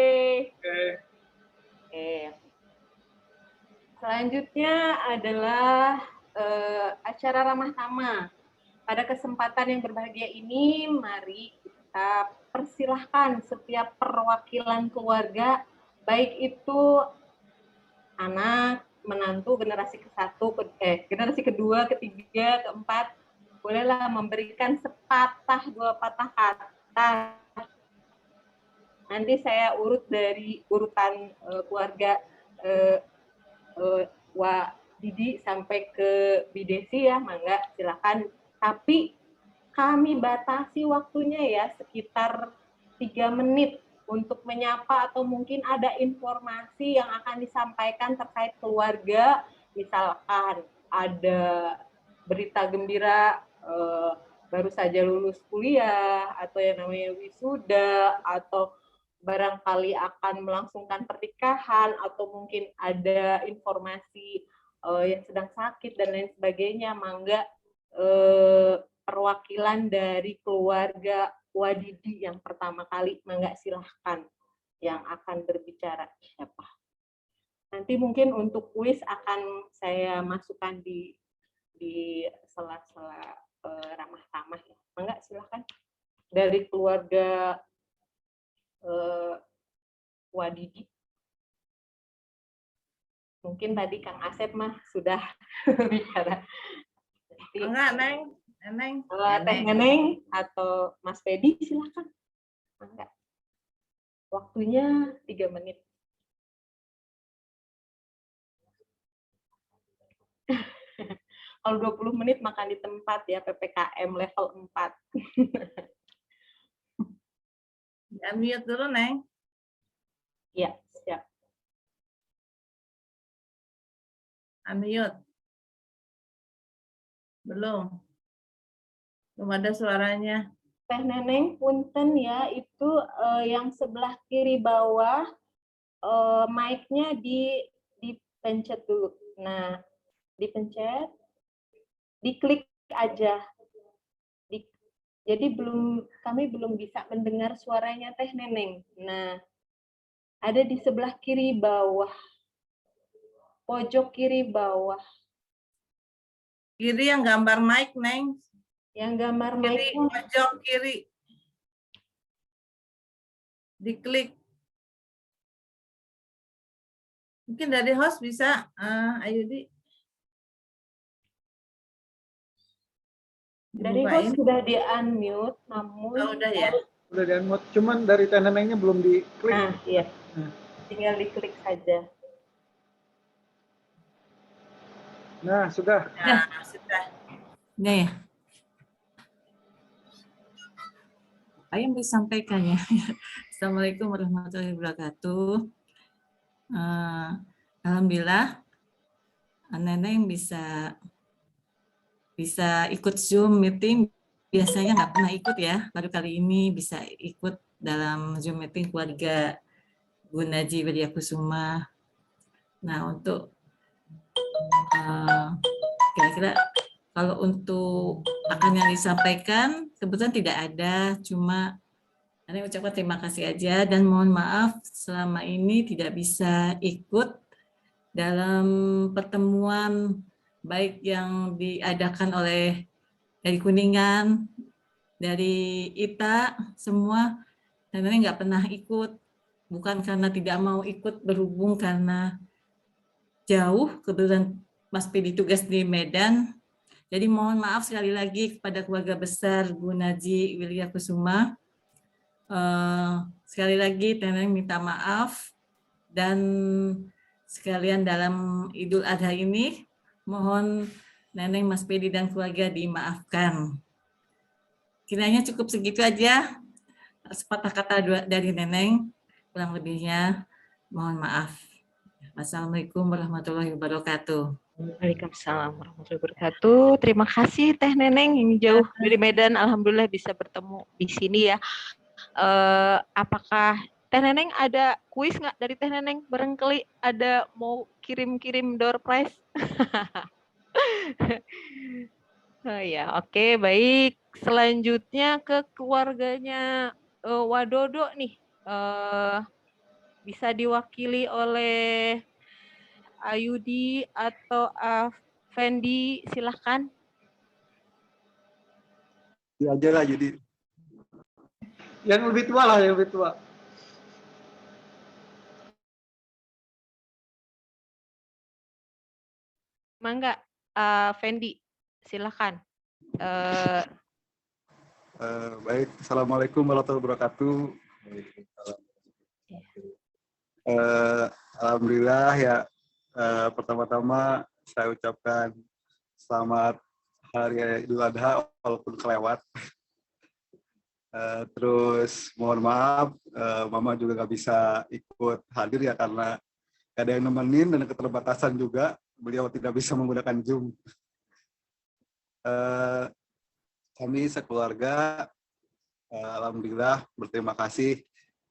Selanjutnya adalah acara ramah tamah. Pada kesempatan yang berbahagia ini, mari kita persilahkan setiap perwakilan keluarga, baik itu anak, menantu, generasi generasi kedua, ketiga, keempat, bolehlah memberikan sepatah, 2 patah kata. Nanti saya urut dari urutan keluarga Wak Didi sampai ke Bidesi ya, mangga silakan. Tapi kami batasi waktunya ya sekitar 3 menit untuk menyapa atau mungkin ada informasi yang akan disampaikan terkait keluarga, misalkan ada berita gembira baru saja lulus kuliah atau yang namanya wisuda atau barangkali akan melangsungkan pernikahan atau mungkin ada informasi yang sedang sakit dan lain sebagainya, mangga perwakilan dari keluarga Wadidi yang pertama kali, mangga silahkan yang akan berbicara siapa. Nanti mungkin untuk kuis akan saya masukkan di sela-sela ramah tamah ya. Mangga silahkan dari keluarga Wadidi. Mungkin tadi Kang Asep mah sudah bicara. Enggak, Neng. Neneng. Teh Neneng atau Mas Fedi silakan. Enggak. Waktunya 3 menit. Kalau 20 menit makan di tempat ya, PPKM level 4. Unmute dulu, Neng. Ya, siap. Unmute. Belum ada suaranya. Teh Neneng, punten ya, itu yang sebelah kiri bawah, mic-nya dipencet dulu. Nah, dipencet, diklik aja. Jadi kami belum bisa mendengar suaranya Teh Neneng. Nah, ada di sebelah kiri bawah, pojok kiri bawah. Kiri yang gambar mic, Neng. Yang gambar Kiri, mic-nya pojok kiri. diklik. Mungkin dari host bisa, Ayudi. Dari Dibukain. host sudah di-unmute, namun Oh, udah ya. Udah di-unmute, cuman dari Teh Nenengnya belum diklik. nah, iya. Hmm. Tinggal diklik saja. Nah, sudah. Nah, sudah. Nih, apa yang disampaikan ya. Assalamualaikum warahmatullahi wabarakatuh. Alhamdulillah, Neneng bisa ikut Zoom meeting. Biasanya nggak pernah ikut ya, baru kali ini bisa ikut dalam Zoom meeting keluarga Bu Naji Wiryakusuma. Nah, untuk kira-kira kalau untuk akan yang disampaikan kebetulan tidak ada, cuma saya ucapkan terima kasih aja dan mohon maaf selama ini tidak bisa ikut dalam pertemuan baik yang diadakan oleh dari Kuningan, dari ITA, semua sebenarnya nggak pernah ikut, bukan karena tidak mau ikut, berhubung karena jauh, kebetulan Mas Pidi tugas di Medan. Jadi mohon maaf sekali lagi kepada keluarga besar Bu Naji Wiryakusuma. Sekali lagi Neneng minta maaf, dan sekalian dalam Idul Adha ini mohon Neneng, Mas Pedi dan keluarga dimaafkan. Kiranya cukup segitu aja sepatah kata dari Neneng, kurang lebihnya mohon maaf. Wassalamualaikum warahmatullahi wabarakatuh. Waalaikumsalam warahmatullahi wabarakatuh. Terima kasih Teh Neneng yang jauh dari Medan. Alhamdulillah bisa bertemu di sini ya. Apakah Teh Neneng ada kuis nggak dari Teh Neneng? Barangkali ada mau kirim-kirim door prize? Oh ya, oke, baik. Selanjutnya ke keluarganya Wadodo nih. Bisa diwakili oleh Ayudi atau Fendi, silahkan. Ya aja lah, jadi Yang lebih tua lah, yang lebih tua. Mangga, Fendi, silahkan. baik. Assalamualaikum warahmatullahi wabarakatuh. Alhamdulillah ya. Pertama-tama saya ucapkan selamat Hari Idul Adha walaupun kelewat. Terus mohon maaf, Mama juga nggak bisa ikut hadir ya karena nggak ada yang nemenin dan keterbatasan juga. Beliau tidak bisa menggunakan Zoom. Kami sekeluarga, alhamdulillah berterima kasih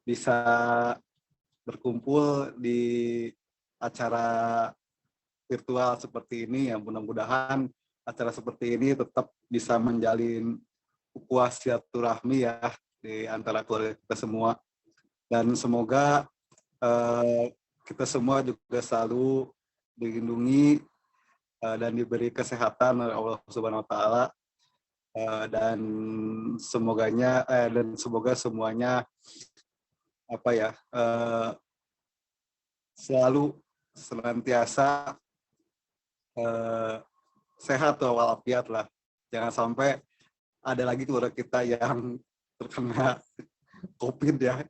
bisa berkumpul di acara virtual seperti ini. Ya, mudah-mudahan acara seperti ini tetap bisa menjalin ukhuwah silaturahmi ya di antara keluarga kita semua, dan semoga kita semua juga selalu dilindungi dan diberi kesehatan oleh Allah Subhanahu wa taala, dan semoga semuanya selalu senantiasa sehat walafiat lah. Jangan sampai ada lagi keluarga kita yang terkena COVID ya.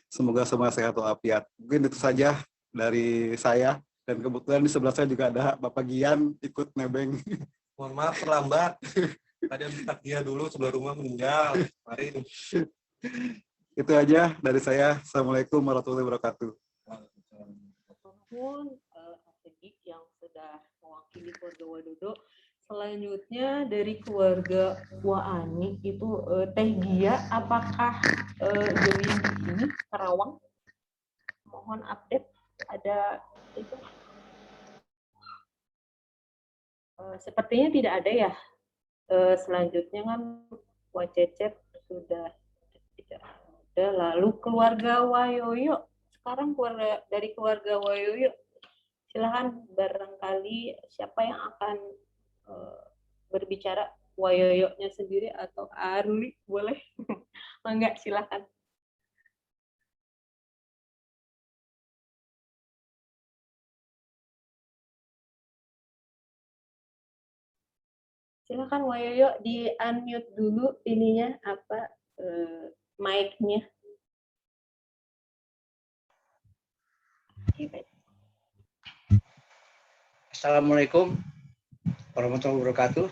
Semoga semua sehat walafiat. Mungkin itu saja dari saya. Dan kebetulan di sebelah saya juga ada Bapak Gian ikut nebeng. Mohon maaf terlambat. Tadi habis takziah dulu sebelum rumah meninggal. Mari. Itu aja dari saya. Assalamualaikum warahmatullahi wabarakatuh. Pun Asedik yang sudah mewakili keluarga Wadodo. Selanjutnya dari keluarga Waani itu Teh Gia, apakah join di sini Karawang? Mohon update, ada itu. Sepertinya tidak ada ya. Selanjutnya kan Wacecep sudah tidak ada. Lalu keluarga Wayoyo. Sekarang dari keluarga Wayoyo, silakan barangkali siapa yang akan berbicara, Wayoyo-nya sendiri atau Arli, boleh? Enggak, silakan. Silakan Wayoyo di unmute dulu ininya mic-nya. Assalamualaikum warahmatullahi wabarakatuh.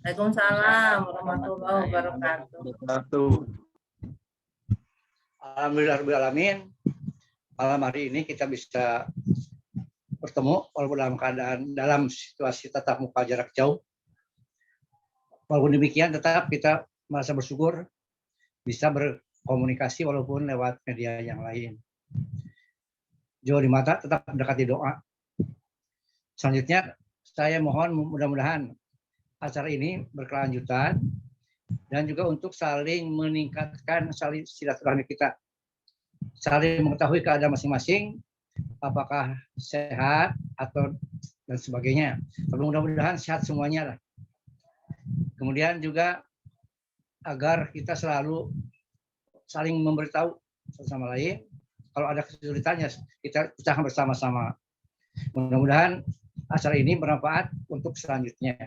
Waalaikumsalam warahmatullahi wabarakatuh. Alhamdulillahirrahmanirrahim. Malam hari ini kita bisa bertemu walaupun dalam situasi tatap muka jarak jauh. Walaupun demikian tetap kita merasa bersyukur bisa berkomunikasi walaupun lewat media yang lain. Jauh di mata tetap mendekati doa. Selanjutnya saya mohon mudah-mudahan acara ini berkelanjutan dan juga untuk saling meningkatkan silaturahmi kita. Saling mengetahui keadaan masing-masing, apakah sehat atau dan sebagainya. Tapi mudah-mudahan sehat semuanya lah. Kemudian juga agar kita selalu saling memberitahu satu sama lain. Kalau ada kesulitannya kita pecahkan bersama-sama. Mudah-mudahan acara ini bermanfaat untuk selanjutnya.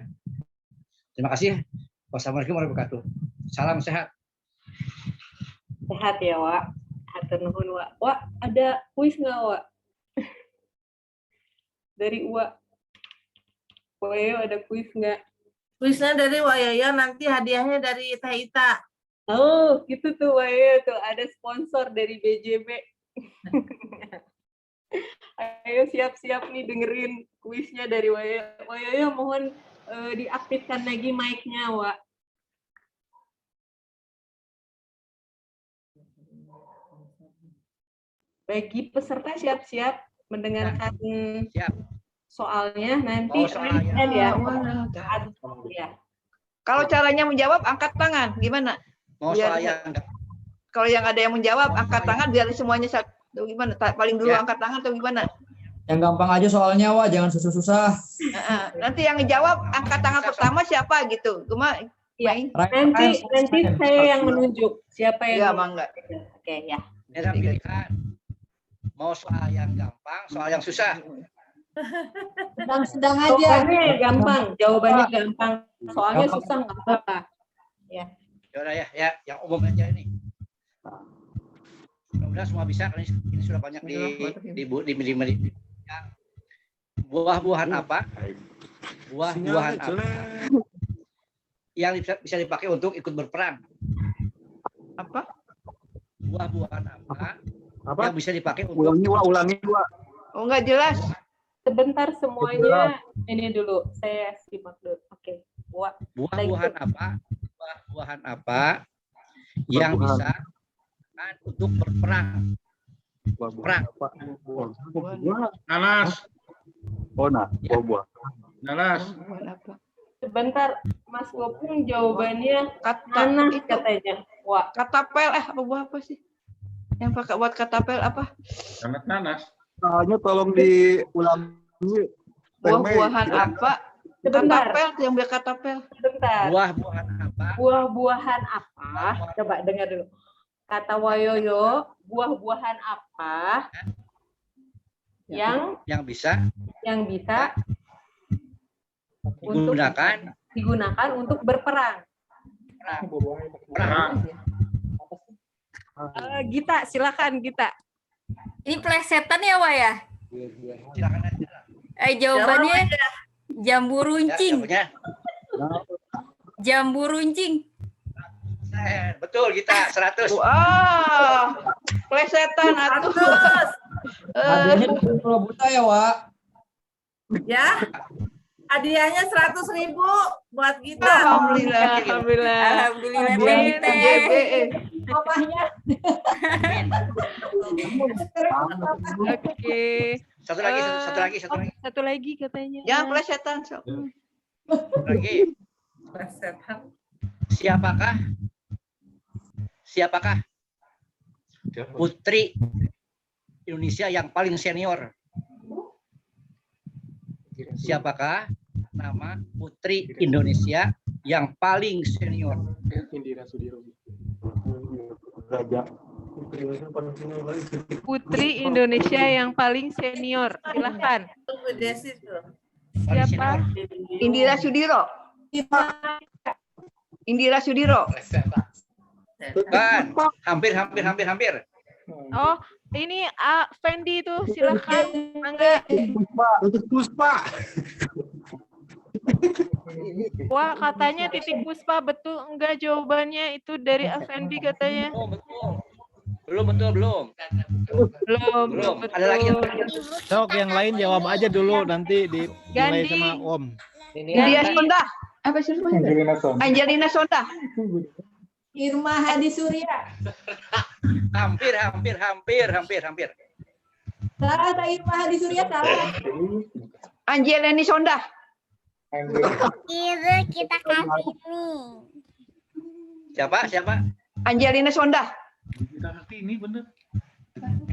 Terima kasih. Wassalamualaikum warahmatullahi wabarakatuh. Salam sehat. Sehat ya, Wak. Hatur nuhun, Wak. Wak, ada kuis nggak, Wak? Dari Wak. Wayo ada kuis nggak? Kuisnya dari Wayoyo, nanti hadiahnya dari Teh Ita. Oh, gitu tuh Wayo tuh. Ada sponsor dari BJB. Ayo siap-siap nih dengerin kuisnya dari Wayo. Wayo mohon diaktifkan lagi mic-nya, Wak. Bagi peserta siap-siap mendengarkan soalnya nanti ya. Kalau caranya menjawab angkat tangan gimana? Kalau yang ada yang menjawab angkat tangan biar semuanya satu gimana? Paling dulu angkat tangan atau gimana? Yang gampang aja soalnya, Wak, jangan susah-susah. Nanti yang jawab angkat tangan pertama siapa gitu. Ya, nanti saya yang menunjuk siapa yang Oke ya. Beda pilihan. Mau soal yang gampang, soal yang susah. Sedang aja. Jawabannya gampang, jawabannya gampang. Soalnya susah nggak apa-apa. Ya. Yaudah ya, yang umum aja ini. Mudah-mudahan semua bisa, karena ini sudah banyak di buah-buahan apa? Buah-buahan apa yang bisa dipakai untuk ikut berperang? Apa? Buah-buahan apa? Yang bisa dipakai untuk ulangi. Oh, nggak jelas. Sebentar semuanya ini dulu saya simak dulu. Oke. Buah-buahan apa? Buah-buahan apa yang bisa untuk berperang? Perang. Nanas. Buah. Nanas. Sebentar, Mas Gopung jawabannya nanas katanya. Wah, katapel apa buah apa sih? Yang pakai buat katapel apa? Nanas. Soalnya tolong diulangi. Buah-buahan apa? Sebentar. Katapel yang biar katapel. Sebentar. Buah-buahan apa? Buah-buahan apa? Coba dengar dulu. Kata Wayoyo, buah-buahan apa yang bisa digunakan untuk berperang? Perang. Gita, silakan Gita. Ini plesetan ya, Wak ya? Silakan aja. Jawabannya jambu runcing. Jambu runcing. Betul kita 100. Wah, plesetan atuh. Hadiahnya 20 buta ya, Wak. Ya. Hadiahnya 100.000 buat kita. Alhamdulillah. Mamahnya. Oke. Satu lagi katanya. Jangan plesetan. Lagi. Siapakah putri Indonesia yang paling senior? Siapakah nama putri Indonesia yang paling senior? Putri Indonesia yang paling senior. Silakan. Siapa? Indira Sudiro. Indira Sudiro. Bukan. Hampir. Oh, ini Fendi itu silakan. Mangga. Untuk Puspa. Wah, katanya titik Puspa betul enggak jawabannya itu dari Fendi katanya. Belum. Belum. Ada lagi yang Sok yang lain jawab aja dulu nanti dinilai Gandhi. sama Om. India Sonda. Apa sih namanya? Angelina Sonda. Irma Hadi Surya. hampir. Salah, ada Irma Hadi Surya salah. Angelina Sonda. Itu kita Kartini. Siapa? Angelina Sonda. Kita ngerti ini bener.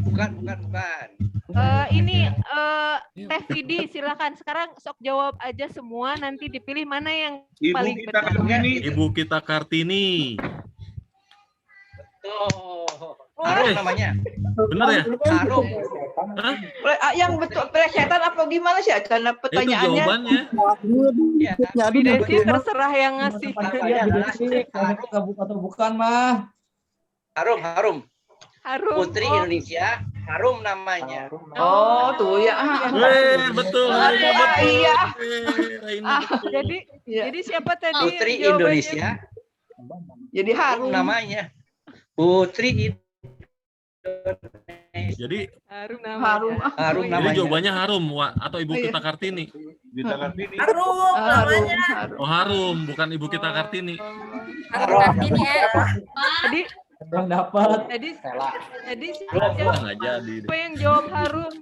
Bukan. Ini Teh Vidi silakan sekarang sok jawab aja semua nanti dipilih mana yang paling benar. Ibu kita Kartini. Harum namanya. Bener ya? Harum. Yang betul plesetan apa gimana sih? Karena pertanyaannya. Desi terserah yang ngasih. Atau bukan mah. Harum. Putri Oh. Indonesia, Harum namanya. Oh, tuh ya. Betul. Iya. Jadi siapa tadi? Putri jawabannya? Indonesia. Jadi Harum namanya. Putri Jadi Harum Harum Jadi namanya. jawabannya Harum, Wak, atau Ibu kita Kartini? Kita Kartini. Harum namanya. Oh Harum, bukan Ibu kita Kartini. Kartini ya. Tadi Belum dapat. Tadi Belum nggak jadi. siapa yang jawab Harum?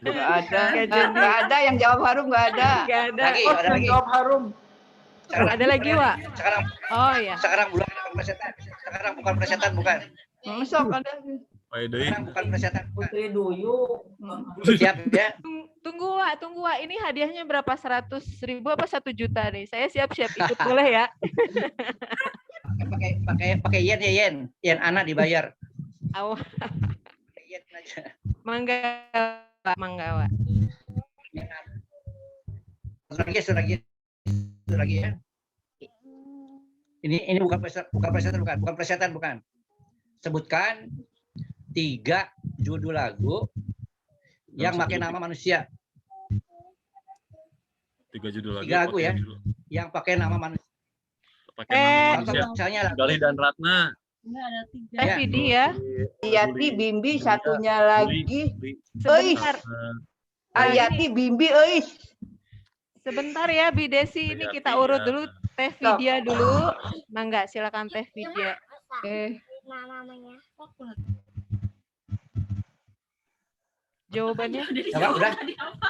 Nggak ada yang jawab Harum, nggak ada. Nggak ada. Ada lagi. Jawab Harum. Ada lagi, Wak? Sekarang. Oh ya. Sekarang bukan presetan, bukan. Masuk ada. Sekarang bukan presetan. Putri Duyu. Siap ya. Tunggu Wak. Ini hadiahnya berapa? 100.000 apa 1 juta nih? Saya siap-siap ikut boleh ya? Pakai yen ya yen. Yen anak dibayar. Awal. Yen aja. Mangga Wak. Satu lagi ya. Ini bukan presetan. Sebutkan 3 judul lagu yang pakai nama manusia. 3 judul lagu. 3 lagu ya. Yang pakai nama manusia. Pakai nama manusia. Misalnya Gali dan Ratna. Teh Vidi ya. Ayati Bimbi satunya lagi. Sebentar. Ayati Bimbi euy. Sebentar ya Bi Desi, ini kita urut dulu Teh Vidya dulu. Mangga silakan Teh Vidya. Namanya. Jawabannya? Udah.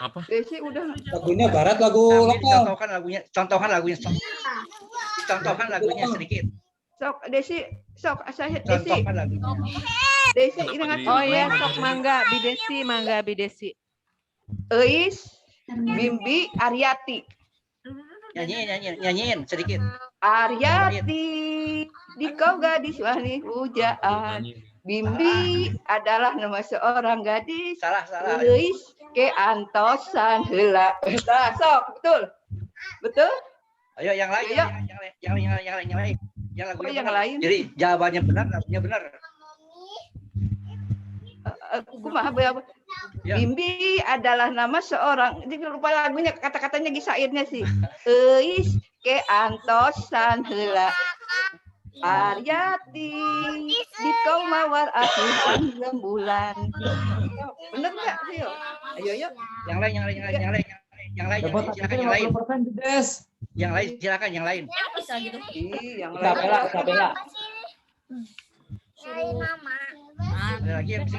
Apa? Desi udah. Lagunya barat, lagu lokal. Contohkan lagunya sedikit. Sok Desi, saya Desi. Contohkan lagunya. Desi ingat. Oh ya, sok Mangga Bi Desi. Eis, Bimbi, Aryati. Nyanyiin sedikit. Aryati, di kau gadis wani pujaan. Bimbi adalah nama seorang gadis. Salah. Eis, ke antosan heula. Sok, betul? Ayo yang lain. Ayo. Yang lain. Yang lagunya yang benar. lain? Jadi jawabannya benar, lagunya benar. Kumaha Ya. Bimbi adalah nama seorang. Jadi lupa lagunya, kata-katanya gisairnya sih. Eis ke antosan heula. Aryati di kau mawar asuhan rembulan. Bener nggak? Ayo. Yang lain. Silakan yang lain. Bisa gitu. Yang Sabela. Cari mama. Ada lagi yang bisa.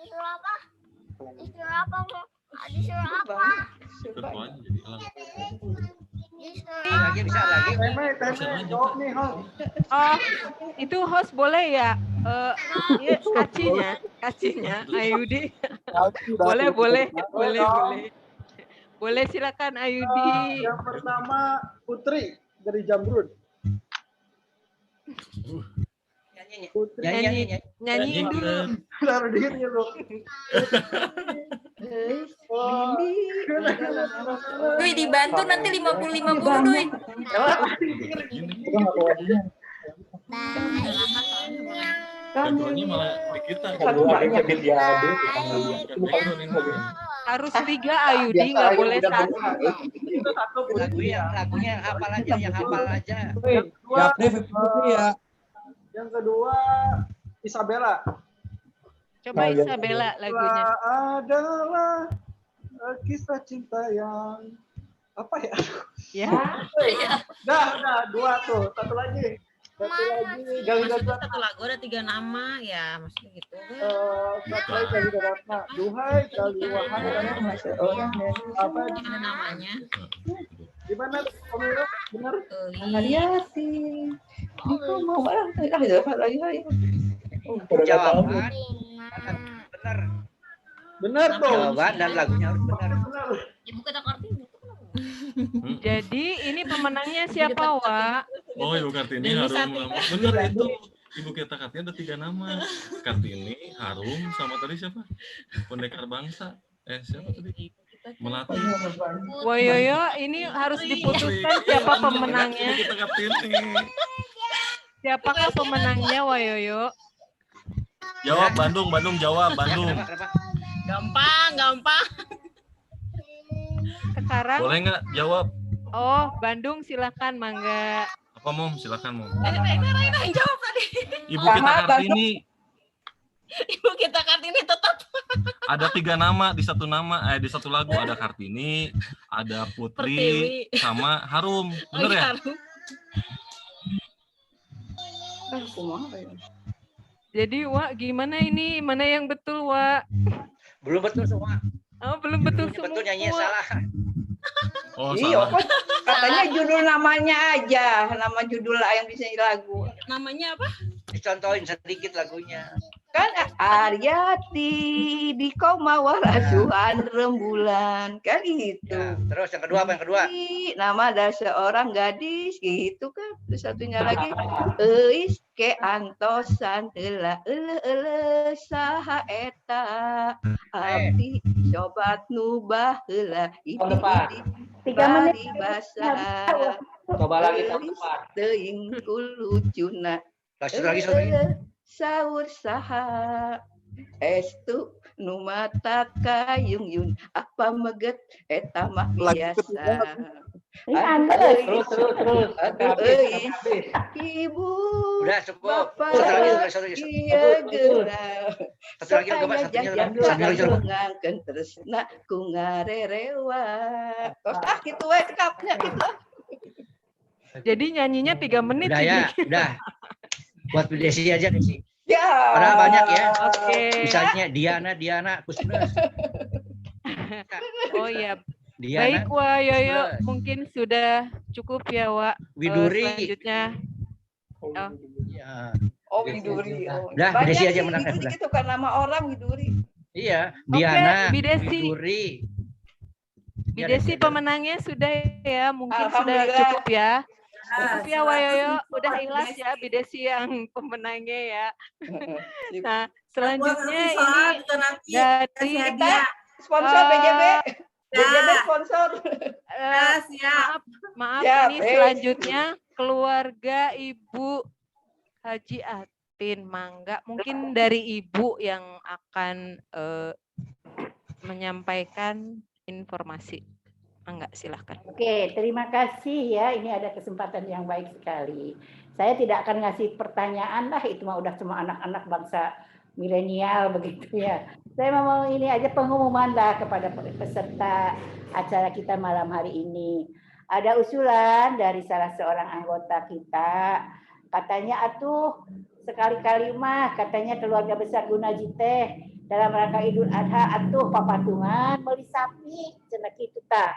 Disuruh apa? Disuruh apa? Disuruh apa? Lagi bisa lagi. Oh, itu host boleh ya? Kacinya, Ayudi. Boleh silakan Ayudi. Yang pertama Putri dari Jamrud. Nyanyiin dulu. Taruh dirinya loh. Duy dibantu nanti 50-50 Duy. Backgroundnya malah di kita. Harus 3 Ayudi, nggak boleh 1. Lagunya yang hafal aja. Yang kedua Isabella. Coba Isabella lagunya. Adalah kisah cinta yang apa ya? Ya. Udah 2 tuh. Satu lagi. Maksudnya satu lagu ada 3 nama ya, maksudnya gitu. Satu lagi Gali Ratna. Duhai kali wahai apa namanya? Gimana Komiro? Benar? Iya sih. Ini mau barang dapat lagi. Jawaban benar. Benar tuh. Jawaban dan lagunya harus benar. Ibu kata Kartini. Jadi ini pemenangnya siapa, Wak? Oh, Ibu Kartini, Harum. Benar itu. Ibu kita Kartini ada 3 nama. Kartini, Harum, sama tadi siapa? Pendekar Bangsa. Siapa tadi? Melati. Wayoyo, ini harus diputuskan siapa pemenangnya. Ibu kita Kartini. Siapakah pemenangnya, Wayoyo? Jawab Bandung, jawab Bandung. Gampang. Sekarang Boleh nggak jawab? Oh, Bandung silakan, Mangga. Apa Mom? Silakan Mom. Raina yang jawab tadi. Ibu kita Kartini. Ibu kita Kartini tetap. Ada 3 nama di satu di satu lagu, ada Kartini, ada Putri, sama Harum. Bener ya? Jadi, Wak, gimana ini? Mana yang betul, Wak? Belum betul semua. Oh, belum betul semua. Betul nyanyi salah. Oh, Iya, salah. katanya judul namanya aja, nama judul yang bisa lagu. Namanya apa? Dicontohin sedikit lagunya. Kan Aryati di koma warasuhan rembulan kan itu. Ya, terus yang kedua apa yang kedua? Nama ada seorang gadis gitu kan. Terus satunya lagi eis ke antosan heula saha eta abdi sobat nu baheula itu 3 menit basa. Coba lagi tahun depan. Teuing kulucuna. Lagi. Saur saha estu nu mata kayung yun apa meget eta mah biasa. Terus. Ibu. Udah cukup. Bapak, Satu lagi. iya gerah. Satu lagi ngangkeun tresna ku ngarerewa. Tos kitu we cekapnya gitu. Jadi nyanyinya 3 menit. Udah ya, udah. Buat Desi aja Desi. Ya. Padahal banyak ya. Oke. Misalnya Diana Kusnus. Oh iya. Diana, Baik, Wak Yoyo, Kusnus. mungkin sudah cukup ya, Wak. Widuri. Selanjutnya. Oh. Ya. Oh, Widuri. Oh. Udah, Banyak Desi aja sih menang. gitu kan nama orang Widuri. Iya, Oke, Diana, Bidesi. Widuri. Bidesi pemenangnya sudah ya, mungkin sudah Alhamdulillah. cukup ya. Cukup ya, Wayoyo, udah ikhlas ya Bidesi yang pemenangnya ya. Nah, selanjutnya ini dari kita sponsor BJB. BJB sponsor. Maaf Ya, ini baik. selanjutnya keluarga Ibu Haji Atin Mangga. Mungkin dari Ibu yang akan menyampaikan informasi. Mangga, silahkan. Oke, terima kasih ya. Ini ada kesempatan yang baik sekali. Saya tidak akan ngasih pertanyaan lah, itu mah udah semua anak-anak bangsa milenial begitu ya. Saya mau ini aja pengumuman lah kepada peserta acara kita malam hari ini. Ada usulan dari salah seorang anggota kita, katanya atuh sekali-kali mah katanya keluarga besar Gunaji teh dalam rangka Idul Adha atuh papatungan beli sapi cenah kitu tah.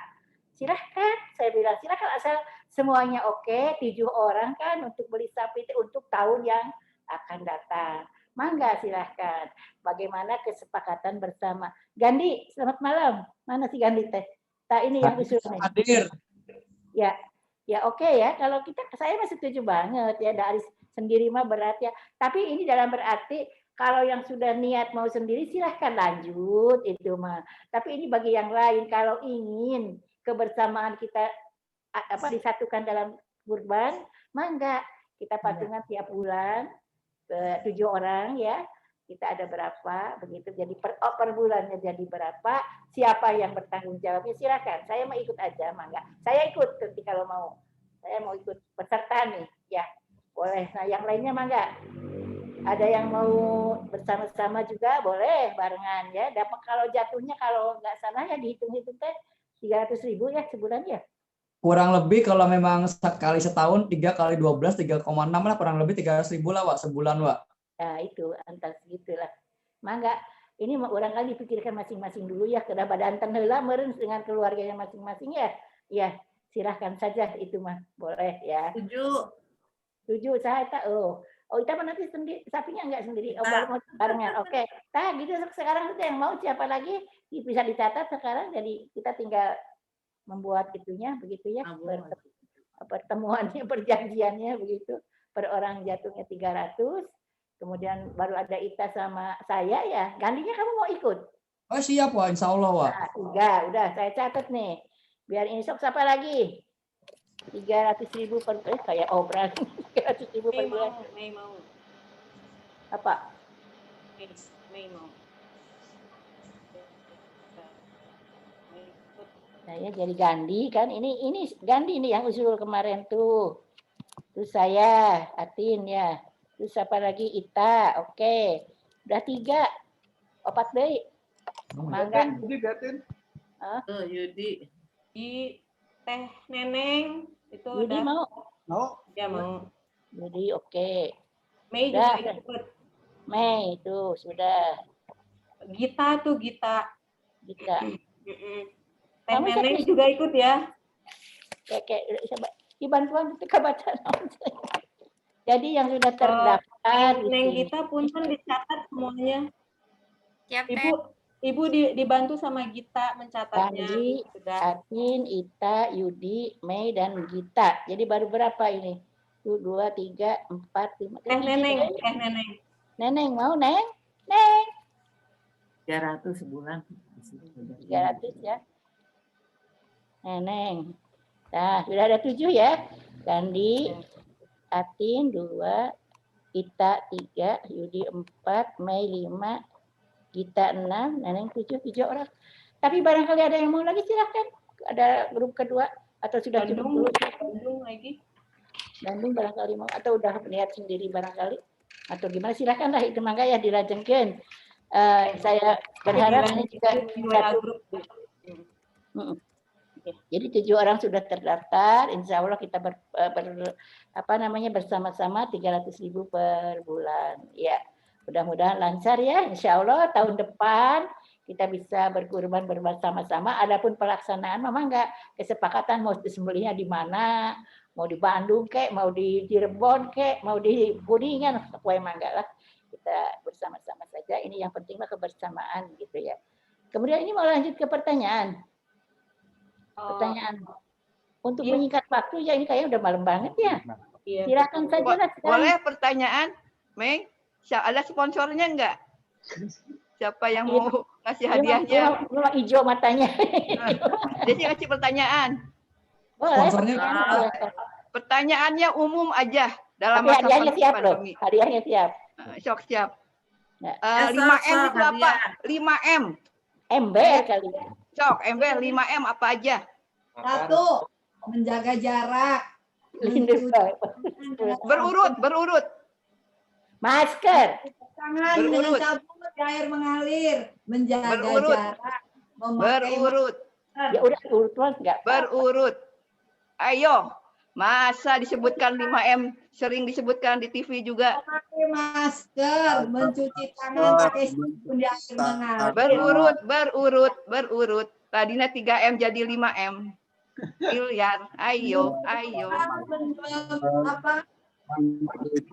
Silahkan, saya bilang silahkan asal semuanya oke, 7 orang kan untuk beli sapi itu untuk tahun yang akan datang. Mangga silahkan. Bagaimana kesepakatan bersama. Gandhi, selamat malam. Mana si Gandhi teh? Tak ini yang usulnya. Hadir. Ya oke ya. Kalau saya masih setuju banget ya dari sendiri mah berat ya. Tapi ini dalam berarti Kalau yang sudah niat mau sendiri silahkan lanjut itu mah. Tapi ini bagi yang lain kalau ingin kebersamaan kita disatukan dalam kurban, mah enggak, kita patungan tiap bulan 7 orang ya. Kita ada berapa begitu, jadi per bulannya jadi berapa, siapa yang bertanggung jawabnya silakan. Saya mau ikut aja, mah enggak. Saya ikut nanti kalau mau. Saya mau ikut peserta nih, ya. Boleh. Nah, yang lainnya mah enggak. Ada yang mau bersama-sama juga boleh barengan ya. Dapat kalau jatuhnya kalau nggak salah ya dihitung-hitung teh 300.000 ya sebulan ya. Kurang lebih kalau memang sekali setahun 3 kali 12 3,6 lah, kurang lebih 300.000 lah Wak sebulan Wak. Nah itu antar segitulah. Mangga ini orang kali dipikirkan masing-masing dulu ya, karena badan heula meureun dengan keluarganya masing-masing ya. Ya, silahkan saja itu mah boleh ya. Setuju saya tak Oh, kita nanti sendiri, sapinya enggak sendiri. Oh, barengan. Oke. Nah, gitu sekarang yang mau siapa lagi bisa dicatat sekarang. Jadi kita tinggal membuat itunya begitu ya. Pertemuannya, perjanjiannya begitu. Per orang jatuhnya 300. Kemudian baru ada Ita sama saya ya. Gantinya kamu mau ikut? Oh, siap Wak, insya Allah Wak. Nah, udah saya catat nih. Biar ini sok siapa lagi? 300.000 per kayak obral 300.000 per bulan. Mei mau. Apa? Mei mau. Saya jadi Gandhi kan ini Gandhi nih yang usul kemarin tuh. Terus saya Atin ya. Terus apa lagi Ita. Oke. Udah 3. 4 deh. Mangga. Yudi. Yudi. Teh Neneng itu Yudi udah mau? Ya mau. Yudi oke. Mei Udah, juga ikut. Mei itu sudah. Gita. Teh Kamu Neneng siapa? juga ikut ya. Kayak di bantuan ketika baca. Jadi yang sudah terdaftar Neng Gita punten dicatat semuanya. Siap, Ibu dibantu sama Gita mencatatnya. Gandhi, Atin, Ita, Yudi, Mei, dan Gita. Jadi baru berapa ini? 1, 2, 3, 4, 5. Neneng. Neneng mau, Neng? Neng. 300 sebulan. 300 ya. Neneng. Nah, sudah ada 7 ya. Gandhi, Atin 2, Ita 3, Yudi 4, Mei 5, Gita 6, Neneng 7 orang. Tapi barangkali ada yang mau lagi silahkan. Ada grup kedua atau sudah cukup dulu? Bandung lagi. Bandung barangkali mau atau udah lihat sendiri barangkali atau gimana silahkanlah itu mangga ya dilajengkeun. Saya berharap ini juga satu grup. Jadi 7 orang sudah terdaftar. Insya Allah kita bersama-sama 300.000 per bulan. Ya. Mudah-mudahan lancar ya, insya Allah tahun depan kita bisa berkurban bersama-sama. Adapun pelaksanaan memang enggak kesepakatan mau disembelihnya di mana, mau di Bandung kek, mau di Cirebon kek, mau di Kuningan, pokoknya mangga lah. Kita bersama-sama saja. Ini yang penting mah kebersamaan gitu ya. Kemudian ini mau lanjut ke pertanyaan. Pertanyaan. Untuk menyingkat waktu ya ini kayaknya udah malam banget ya. Silakan saja lah. Boleh pertanyaan, Mei? Ada sponsornya enggak? Siapa yang mau ngasih hadiahnya? Memang hijau matanya. Jadi ngasih pertanyaan. Boleh. Pertanyaannya umum aja dalam tapi masa hadiahnya siap loh. pandemi. Hadiahnya siap. Sok siap. 5M itu apa? 5M. Ember kali. Sok, ember 5M apa aja? 1. Menjaga jarak. Berurut. Masker. Tangan dengan sabun, air mengalir. Menjaga jarak. Berurut. Ya udah urut enggak? Berurut. Ayo. Masa disebutkan 5M sering disebutkan di TV juga. Pakai masker, mencuci tangan pakai sabun di air mengalir. Berurut. Tadinya 3M jadi 5M. Miliar. Ayo. Apa?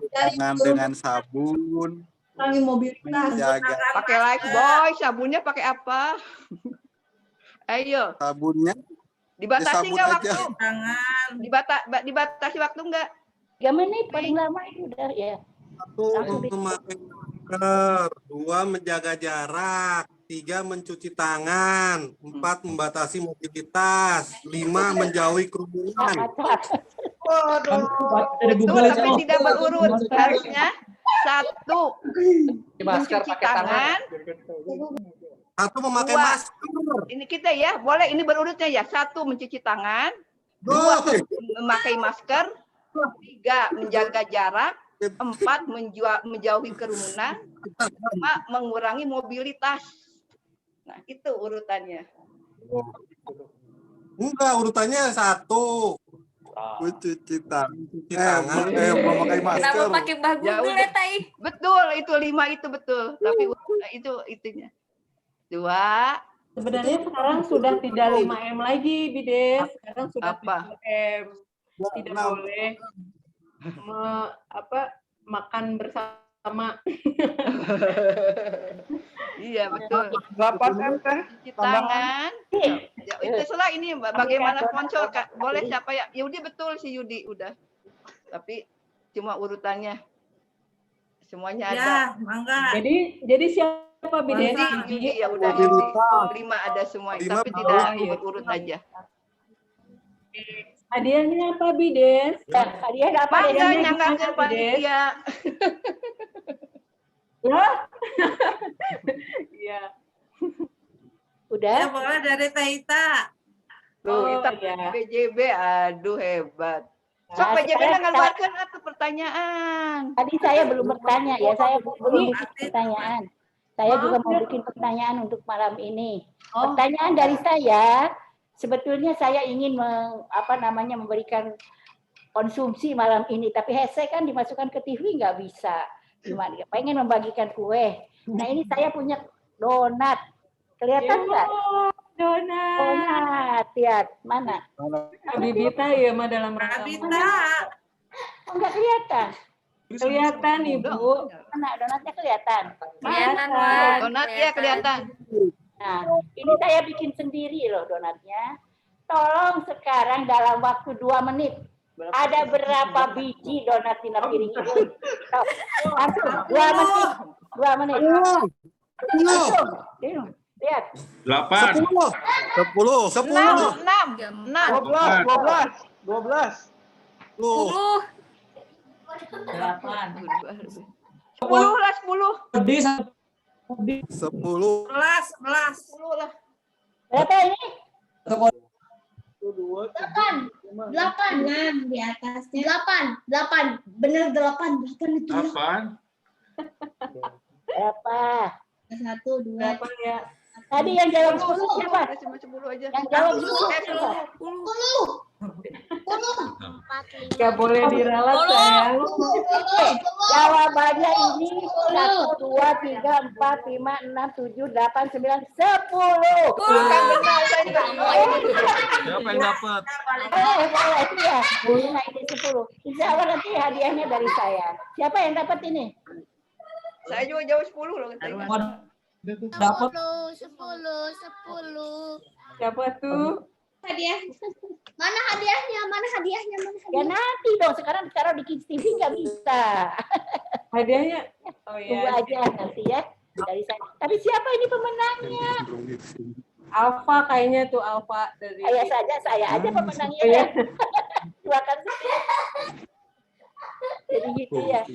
Tangan dengan sabun. Kurangi mobilitas. Pakai Lifebuoy, sabunnya pakai apa? Ayo. Sabunnya dibatasi sabun nggak aja. waktu? Dibatasi waktu nggak? 3 menit paling lama itu udah ya. Satu memakai masker, 2 menjaga jarak, 3 mencuci tangan, 4 membatasi mobilitas, 5 menjauhi kerumunan. Betul, tapi tidak berurut. Harusnya 1 mencuci tangan, 1 memakai 2 masker. ini kita ya, boleh ini berurutnya ya. 1 mencuci tangan, 2 memakai masker, 3 menjaga jarak, 4 menjauhi kerumunan, 5 mengurangi mobilitas. Nah, itu urutannya. Enggak, urutannya 1. Mencuci tangan, memakai masker. Kenapa pakai bagus Ya dulu udah. ya, Tai? Betul, itu 5 itu betul. Tapi itu itunya. 2. Sebenarnya sekarang sudah tidak 5M lagi, Bides. Sekarang sudah 7M. Tidak boleh makan bersama. Iya, betul. 8M teh. Cuci tangan. Ya, itu salah ini bagaimana sponsor, Kak. Boleh siapa ya? Yudi betul si Yudi udah. Tapi cuma urutannya semuanya ada. Ya, mangga. Jadi siapa Bides? Yudi ya udah Yudi. 5 ada semua, tapi tidak urut aja. Hadiahnya apa, Bides? Hadiah apa? Mangga nyangkakan panitia. Ya. Iya. Udah? Ya, boleh dari Taita. Tuh, Oh, kita ya. PJB, aduh hebat. So, Nah, PJB sekarang ngeluarkan atau pertanyaan? Tadi saya belum bertanya ya, saya belum bikin pertanyaan. Saya juga mau bikin pertanyaan untuk malam ini. Pertanyaan dari saya, sebetulnya saya ingin memberikan konsumsi malam ini, tapi headset kan dimasukkan ke TV nggak bisa. Gimana? Pengen membagikan kue. Nah ini saya punya donat. Kelihatan nggak? Donat, lihat mana? Bibita ya mah dalam rangka. Oh, nggak kelihatan. Kelihatan, Ibu. Mana donatnya kelihatan? Kelihatan, Mana? donatnya kelihatan. Nah, ini saya bikin sendiri loh donatnya. Tolong sekarang dalam waktu 2 menit. Ada berapa biji donat di piring ini? Langsung 2 menit. 2 menit. Langsung. Lihat. 8. 10. 10. 6. 12. 10 lah 10. 10. 10 lah. Berapa ini? 8 di atasnya. 8. Bener 8 itu. 8. Berapa? 1, 2. Berapa ya? Tadi yang jawab 10 siapa? Cuma 10 aja. Yang jawab 10 siapa? 10. Gak boleh diralat, sayang. Jawabannya ini 1, 2, 3, 4, 5, 6, 7, 8, 9, 10. Bukan benar, saya juga Siapa yang dapat? Boleh, iya. Nah, ini 10. Insya Allah nanti hadiahnya dari saya. Siapa yang dapat ini? Saya juga jauh 10 loh. Dapat 10. Siapa tuh? Hadiah. Mana hadiahnya? Ya nanti dong, sekarang ditaruh di Kids TV nggak bisa. Hadiahnya? Oh Tunggu ya. aja nanti ya dari saya. Tapi siapa ini pemenangnya? Alfa kayaknya tuh Alfa dari. Saya aja pemenangnya. Oh, ya. Silakan. Jadi gitu ya.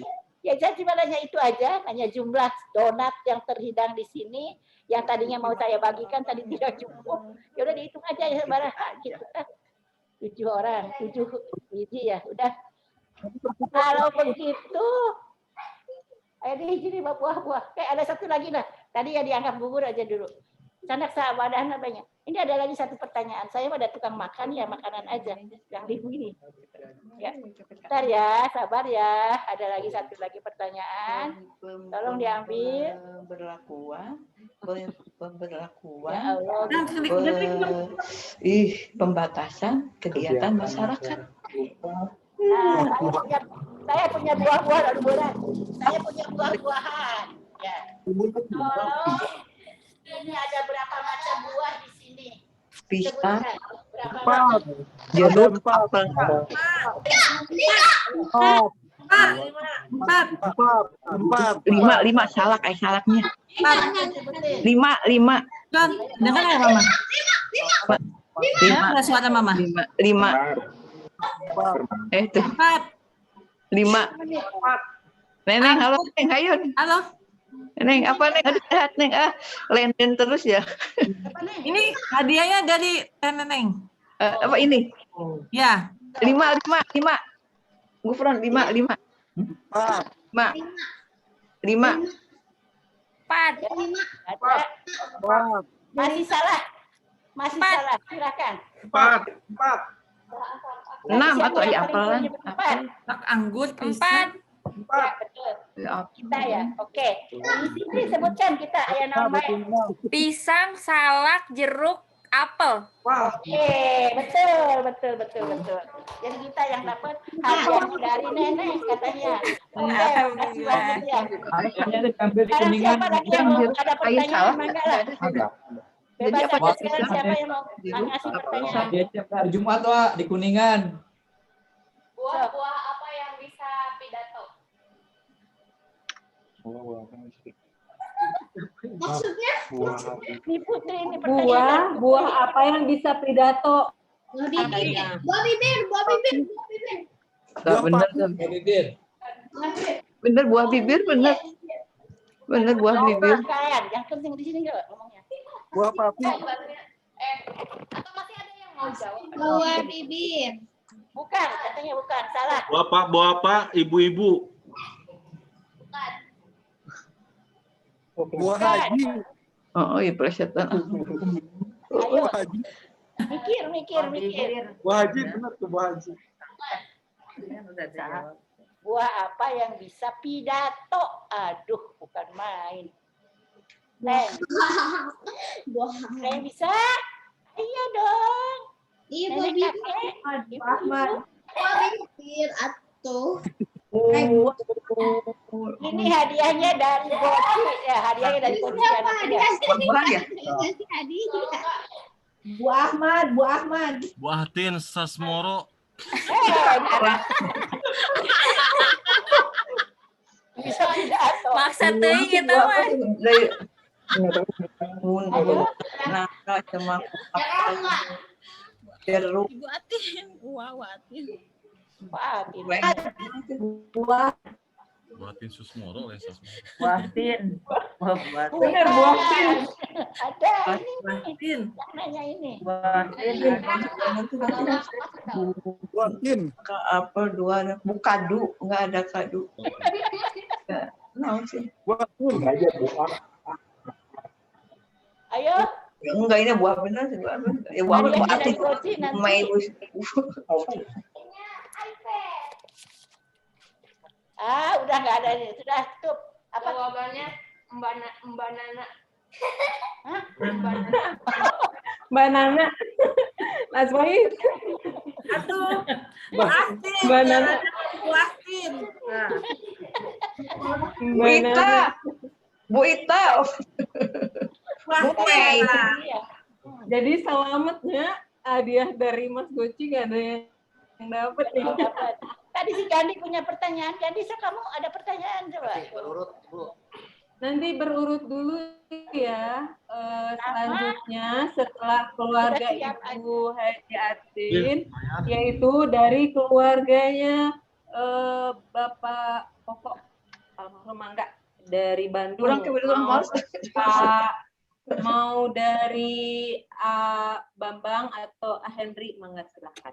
Ya saya cuma nanya itu aja, hanya jumlah donat yang terhidang di sini, yang tadinya mau saya bagikan tadi tidak cukup. Ya udah dihitung aja ya barang gitu kan. 7 orang, 7 biji ya, udah. Kalau begitu, ini gini buah-buah. Kayak ada satu lagi lah. Tadi ya dianggap bubur aja dulu. Sanak sahabadan banyak. Ini ada lagi satu pertanyaan. Saya pada tukang makan ya, makanan aja yang di sini. Ya, bentar ya, sabar ya. Ada lagi satu lagi pertanyaan. Tolong diambil. Pemberlakuan. Ya Allah. Pembatasan kegiatan masyarakat. Nah, saya punya buah-buahan, aduh berat. Saya punya buah-buahan. Ya. Tolong. Ini ada berapa macam buah di sini? Pisang. Berapa macam? Jeruk. Apel. Lima salak salaknya. Lima. Kan, dengar ya Mama? Lima. Suara Mama. Lima. Tuh. 5. Neneng, halo Neng, ayo. Halo. Neng, apa Neng? Aduh, sehat Neng. Lenden terus ya. Ini hadiahnya dari Neneng. Apa ini? Ya. 5. Gufron 5. 5. 4. Masih salah. Silakan. 4. 6 atau ya apalan? Anggur, 4. Ya, betul. Kita ya. Oke. Di sini sebutkan kita ya namanya. Pisang, salak, jeruk, apel. Oke, betul. Jadi kita yang dapat hadiah dari nenek katanya. Oke, makasih banget ya. Sekarang siapa lagi yang mau ada pertanyaan? Mangga lah. Bebas aja sekarang siapa yang mau ngasih pertanyaan? Hari Jumat Wak, di Kuningan. Buah apa yang bisa pidato? Maksudnya? Ini Putri ini pertanyaan. Buah apa yang bisa pidato? Buah bibir. Buah bibir. Bener buah bibir, bener. Bener buah bibir. Kalian yang penting di sini enggak ngomongnya. Buah papi. Atau masih ada yang mau jawab? Buah bibir. Bukan, katanya bukan, salah. Buah apa, ibu-ibu? Buah haji. Oh iya, plesetan. Ayo. Mikir. Buah haji, benar tuh buah haji. Buah apa yang bisa pidato? Aduh, bukan main. Neng. Neng bisa? Iya dong. Iya, buah bibir. Buah bibir atau ini hadiahnya dari Goci ya, hadiahnya dari Goci kan. Buah Ahmad. Buah tin sasmoro. Bisa pidato. Maksa teuing eta mah. Nangka cuma jeruk. Ibu Atin, Atin. Buatin susmoro lain sasmoro. Buatin. Benar buatin. Ada Buatin. nanya ini. Buatin. Apa dua bukadu, enggak ada kadu. Nah, sih. Buatin aja buah. Ayo. Enggak, ini buah benar sih, buah. Ya buah buatin. Main udah nggak ada ini, sudah cukup. Apa jawabannya? Mbak Nana. Hah? Mbak Nana. Mas Wahid. Aduh. Mbak Nana. Buatin. Bu Ita. Jadi selamatnya hadiah dari Mas Goci nggak ada yang dapat nih. Tadi si Gandhi punya pertanyaan. Gandhi, kamu ada pertanyaan coba? Berurut, Bu. Nanti berurut dulu ya. Selanjutnya setelah keluarga Ibu Haji Atin, yaitu dari keluarganya Bapak Pokok almarhum enggak dari Bandung. Mau dari Bambang atau Henry, mangga silakan.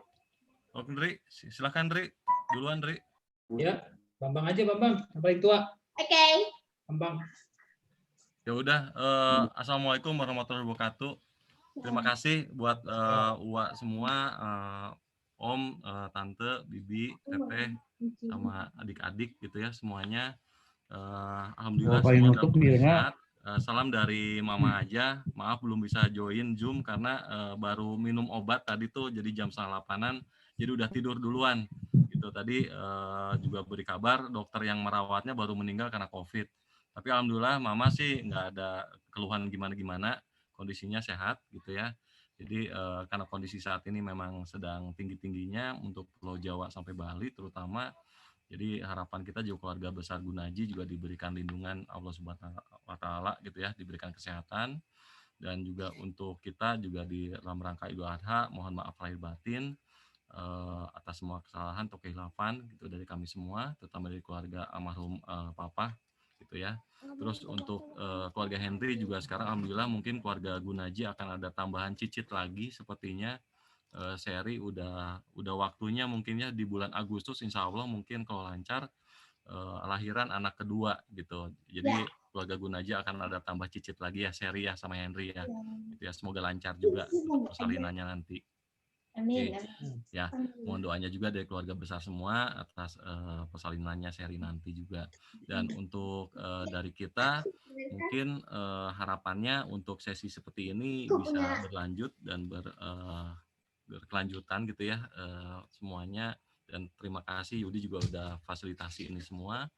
Oke, Ndri, silakan Ndri. Duluan, Ndri. Ya, Bambang aja, Bambang. Yang paling tua. Oke. Bambang. Ya udah, assalamualaikum warahmatullahi wabarakatuh. Terima kasih buat Uwa semua, Om, Tante, Bibi, Teteh, sama adik-adik gitu ya semuanya. Alhamdulillah semua dalam sehat. Salam dari Mama aja. Maaf belum bisa join Zoom karena baru minum obat tadi tuh jadi jam 8:30-an. Jadi udah tidur duluan gitu. Tadi juga beri kabar dokter yang merawatnya baru meninggal karena COVID. Tapi alhamdulillah Mama sih nggak ada keluhan gimana-gimana, kondisinya sehat gitu ya. Jadi karena kondisi saat ini memang sedang tinggi-tingginya untuk Pulau Jawa sampai Bali terutama, Jadi harapan kita juga keluarga besar Gunaji juga diberikan lindungan Allah Subhanahu wa Ta'ala gitu ya, diberikan kesehatan. Dan juga untuk kita juga di dalam rangka Idul Adha, mohon maaf lahir batin atas semua kesalahan atau kehilafan gitu dari kami semua, terutama dari keluarga almarhum Papa gitu ya. Terus untuk keluarga Henry juga sekarang alhamdulillah mungkin keluarga Gunaji akan ada tambahan cicit lagi sepertinya. Seri udah waktunya mungkinnya di bulan Agustus insya Allah mungkin kalau lancar lahiran anak kedua gitu. Jadi keluarga Gunaji akan ada tambah cicit lagi ya, Seri ya sama Henry ya. Gitu ya, semoga lancar juga untuk persalinannya nanti. Amin. Ya, mohon doanya juga dari keluarga besar semua atas persalinannya Seri nanti juga. Dan untuk dari kita mungkin harapannya untuk sesi seperti ini bisa berlanjut dan berkelanjutan gitu ya semuanya. Dan terima kasih Yudi juga udah fasilitasi ini semua.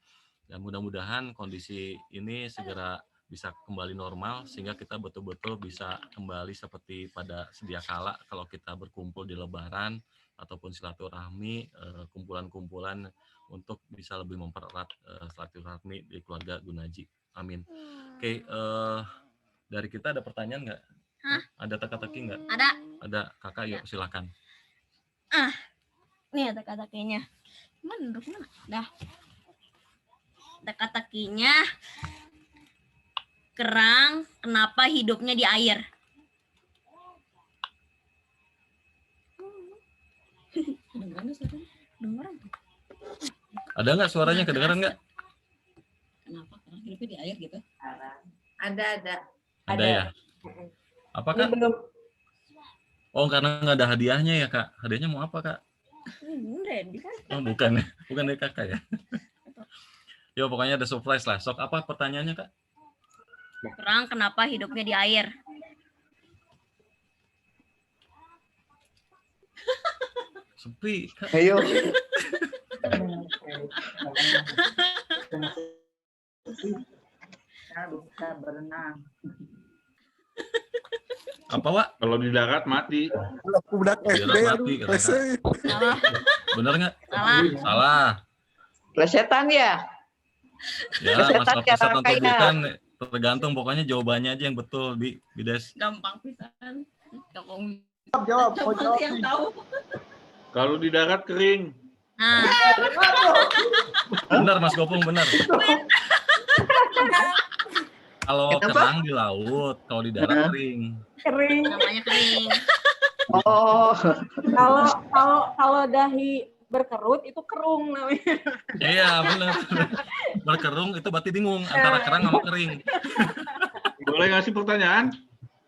Dan mudah-mudahan kondisi ini segera bisa kembali normal sehingga kita betul-betul bisa kembali seperti pada sedia kala kalau kita berkumpul di Lebaran ataupun silaturahmi, kumpulan-kumpulan untuk bisa lebih mempererat silaturahmi di keluarga Gunaji. Amin. Oke, dari kita ada pertanyaan nggak? Ada teka-teki nggak? Ada. Ada, kakak yuk silakan. Nih teka-tekinya. Mana duduk mana? Dah. Teka-tekinya, kerang kenapa hidupnya di air? Ada nggak suaranya, kedengaran nggak? Kenapa kerang hidupnya di air gitu? Ada. Ada ya? Apa Kak? Oh, karena nggak ada hadiahnya ya Kak? Hadiahnya mau apa Kak? Randy kan. Oh, bukan ya? Bukan dari kakak ya? Yo, pokoknya ada surprise lah. Sok apa pertanyaannya Kak? Kerang kenapa hidupnya di air? Sepi. Kak. Ayo. Bisa berenang. Apa Wak? Kalau di darat mati. Budak SD mati, Salah. Bener nggak? Salah. Salah. Plesetan ya? Ya, Plesetan masalah plesetan atau kayaknya. bukan tergantung, pokoknya jawabannya aja yang betul di Bides. Gampang pisan. Jawab. Yang tahu. Kalau di darat kering. Nah. Benar Mas Gopung, benar. Kalau kerang di laut, kalau di darat kering. Kering. Namanya kering. Oh. Kalau dahi berkerut itu kerung namanya. Iya, benar. Berkerung itu berarti bingung antara kerang sama kering. Boleh ngasih pertanyaan?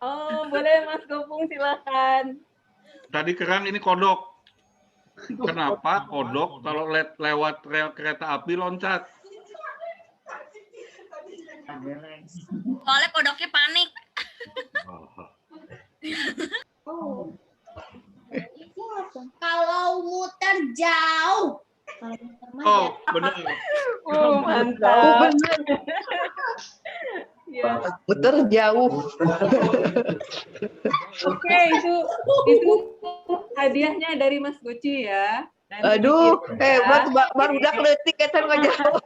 Oh, boleh Mas Gopung, silakan. Tadi kerang, ini kodok. Kenapa kodok kalau lewat rel kereta api loncat? Soalnya kodoknya panik. Kalau muter jauh. Oh, benar. Oh, mantap. Ya. Muter jauh. Oke, itu hadiahnya dari Mas Goci ya. Aduh, hebat, baru udah kletik kita nggak jawab.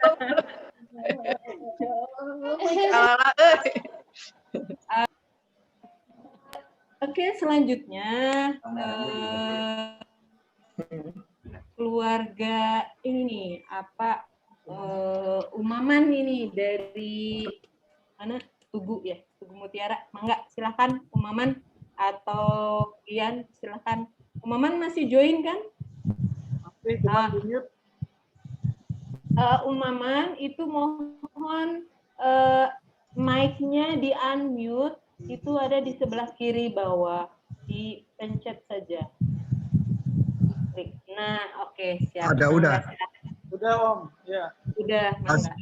Oke, selanjutnya keluarga ini nih, Umaman ini dari mana? Tugu ya, Tugu Mutiara. Mangga, silakan Umaman atau Ian, silakan. Umaman masih join kan? Umaman itu mohon mic-nya di unmute, itu ada di sebelah kiri bawah, dipencet saja. Klik. Nah, oke, siap. Udah. Udah Om, ya. Udah, mangga.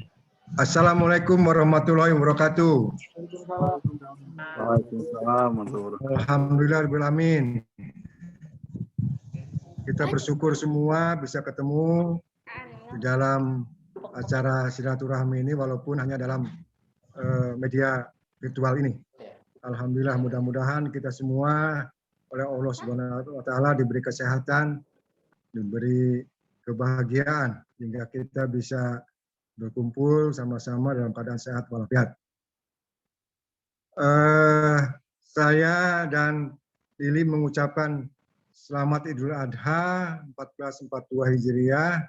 Assalamualaikum warahmatullahi wabarakatuh. Waalaikumsalam. Alhamdulillahirrahmanirrahim. Kita bersyukur semua bisa ketemu di dalam acara silaturahmi ini walaupun hanya dalam media virtual ini. Alhamdulillah, mudah-mudahan kita semua oleh Allah Subhanahu wa Ta'ala diberi kesehatan, diberi kebahagiaan hingga kita bisa berkumpul sama-sama dalam keadaan sehat walafiat. Saya dan Lili mengucapkan selamat Idul Adha 1442 Hijriah.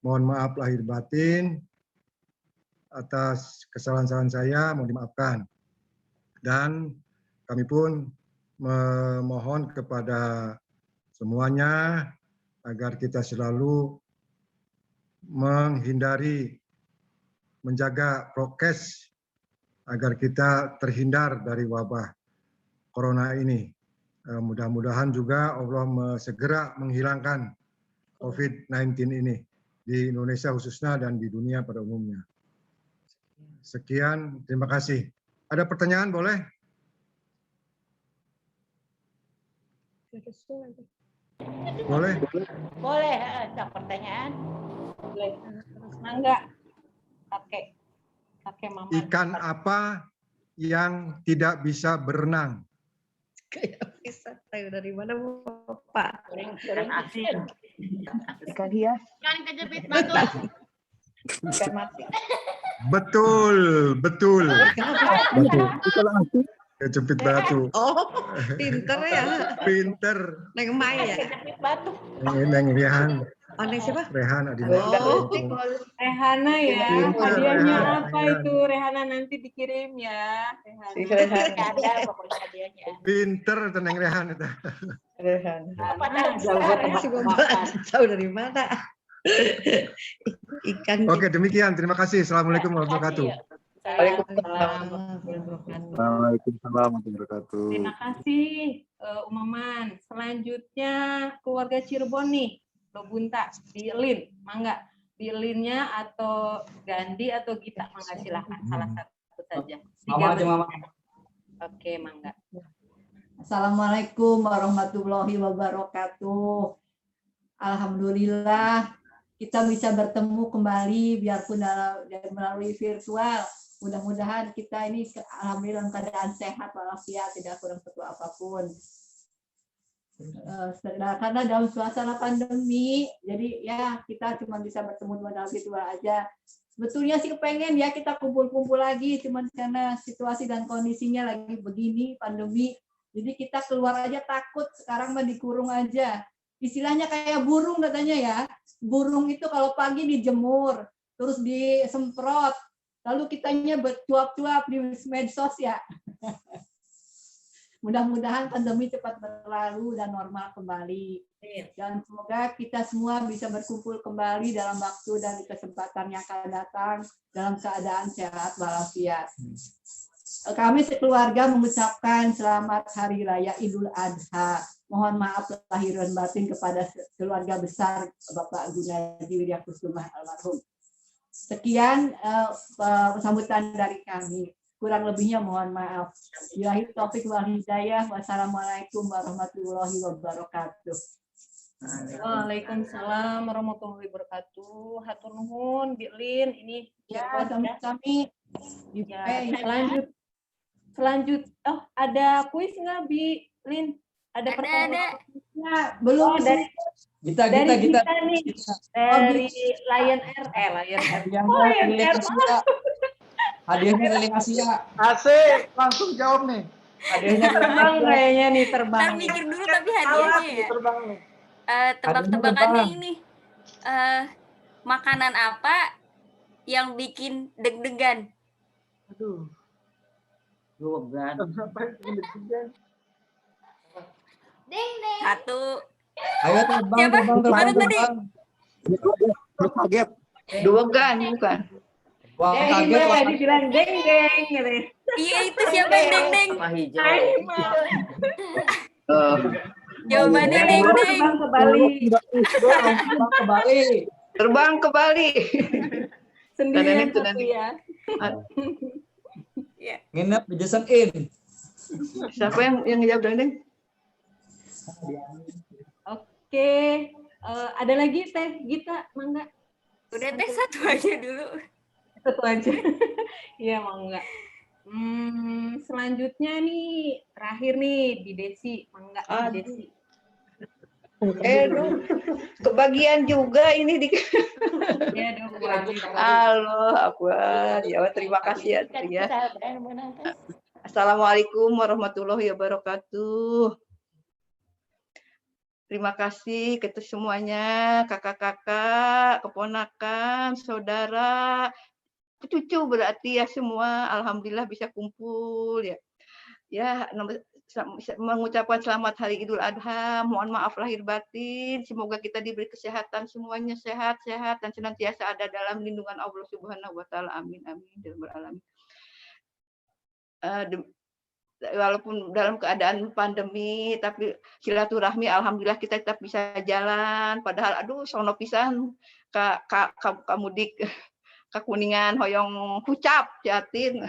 Mohon maaf lahir batin atas kesalahan-kesalahan saya, mohon dimaafkan. Dan kami pun memohon kepada semuanya agar kita selalu menghindari, menjaga prokes agar kita terhindar dari wabah corona ini. Mudah-mudahan juga Allah segera menghilangkan COVID-19 ini di Indonesia khususnya dan di dunia pada umumnya. Sekian, terima kasih. Ada pertanyaan boleh? Boleh? Boleh, ada pertanyaan? Boleh. Mangga. Kakek Mama. Ikan apa yang tidak bisa berenang? Kayak bisa tahu dari mana Pak? Ikan asin. Ikan hias. Ikan kejepit batu. Ikan mati. Betul, betul. Ikan asin. Kejepit batu. Oh, pinter ya. Pinter. Neng Mai ya. Kejepit batu. Neng Rehan. Oh, Neng siapa? Rehan Adina. Oh. Rehana ya. Pinter, Hadiahnya Rehan. apa itu? Rehana nanti dikirim ya. Ada pokoknya hadiahnya. Pinter itu Neng Rehan itu. Rehan. Jauh Tahu dari mana? Ikan. Oke, demikian. Terima kasih. Assalamualaikum warahmatullahi wabarakatuh. Waalaikumsalam warahmatullahi wabarakatuh. Terima kasih Umaman. Selanjutnya keluarga Cirebon nih, Lobunta, di Lin, mangga. Di Linnya atau Gandhi atau Gita, mangga silakan salah satu saja. Mama aja Mama. Oke, mangga. Assalamualaikum warahmatullahi wabarakatuh. Alhamdulillah kita bisa bertemu kembali biarpun melalui virtual. Mudah-mudahan kita ini alhamdulillah dalam keadaan sehat walafiat, tidak kurang suatu apapun. Karena dalam suasana pandemi, jadi ya kita cuma bisa bertemu dalam virtual aja. Sebetulnya sih pengen ya kita kumpul-kumpul lagi, cuman karena situasi dan kondisinya lagi begini pandemi, jadi kita keluar aja takut. Sekarang mah dikurung aja. Istilahnya kayak burung katanya ya. Burung itu kalau pagi dijemur, terus disemprot, lalu kitanya bercuap-cuap di medsos ya. Mudah-mudahan pandemi cepat berlalu dan normal kembali. Dan semoga kita semua bisa berkumpul kembali dalam waktu dan kesempatan yang akan datang dalam keadaan sehat walafiat. Kami sekeluarga mengucapkan selamat Hari Raya Idul Adha. Mohon maaf lahir dan batin kepada keluarga besar Bapak Gunadi Wiryakusuma almarhum. Sekian sambutan dari kami. Kurang lebihnya mohon maaf. Billahi taufik wal hidayah. Wassalamualaikum warahmatullahi wabarakatuh. Waalaikumsalam warahmatullahi wabarakatuh. Hatur nuhun, Bilin. Ini ya kami. Ya, selanjut. Oh, ada kuis nggak, Bilin? Ada pertanyaan? Belum dari Kita nih, dari Lion Air. Lion Air. Hadiahnya keliling Asia. Asik, langsung jawab nih. Hadiahnya terbang kayaknya nih terbang. Ntar mikir dulu tapi hadiahnya ya. Terbang nih. Tebak-tebakannya ini. Makanan apa yang bikin deg-degan? Aduh. Deg-degan. Ding ding. Satu. Ayo terbang, Siapa? terbang. Kaget. Dua gan bukan. Wah, kaget. Wah, dibilang deng-deng gitu. Iya itu siapa yang deng-deng? Jawabannya Deng-deng. deng-deng. Terbang ke Bali. Terbang ke Bali. Terbang ke Bali. Sendirian satu ya. Nginep di Jason Inn. Siapa yang jawab deng-deng? Oke, ada lagi Teh Gita, mangga. Udah Teh satu aja dulu. Satu aja. Iya, mangga. Selanjutnya nih, terakhir nih di Desi, mangga di Desi. Kebagian juga ini di. Ya, dong, wajib. Halo, Akbar. Ya, terima kasih ya. Assalamualaikum warahmatullahi wabarakatuh. Terima kasih ke semuanya, kakak-kakak, keponakan, saudara, cucu berarti ya semua. Alhamdulillah bisa kumpul ya. Ya, mengucapkan selamat Hari Idul Adha. Mohon maaf lahir batin. Semoga kita diberi kesehatan semuanya sehat-sehat dan senantiasa ada dalam lindungan Allah Subhanahu wa taala. Amin amin ya rabbal alamin. Walaupun dalam keadaan pandemi, tapi silaturahmi alhamdulillah kita tetap bisa jalan. Padahal aduh sono pisan ka mudik ka Kuningan hoyong hucap Jatin.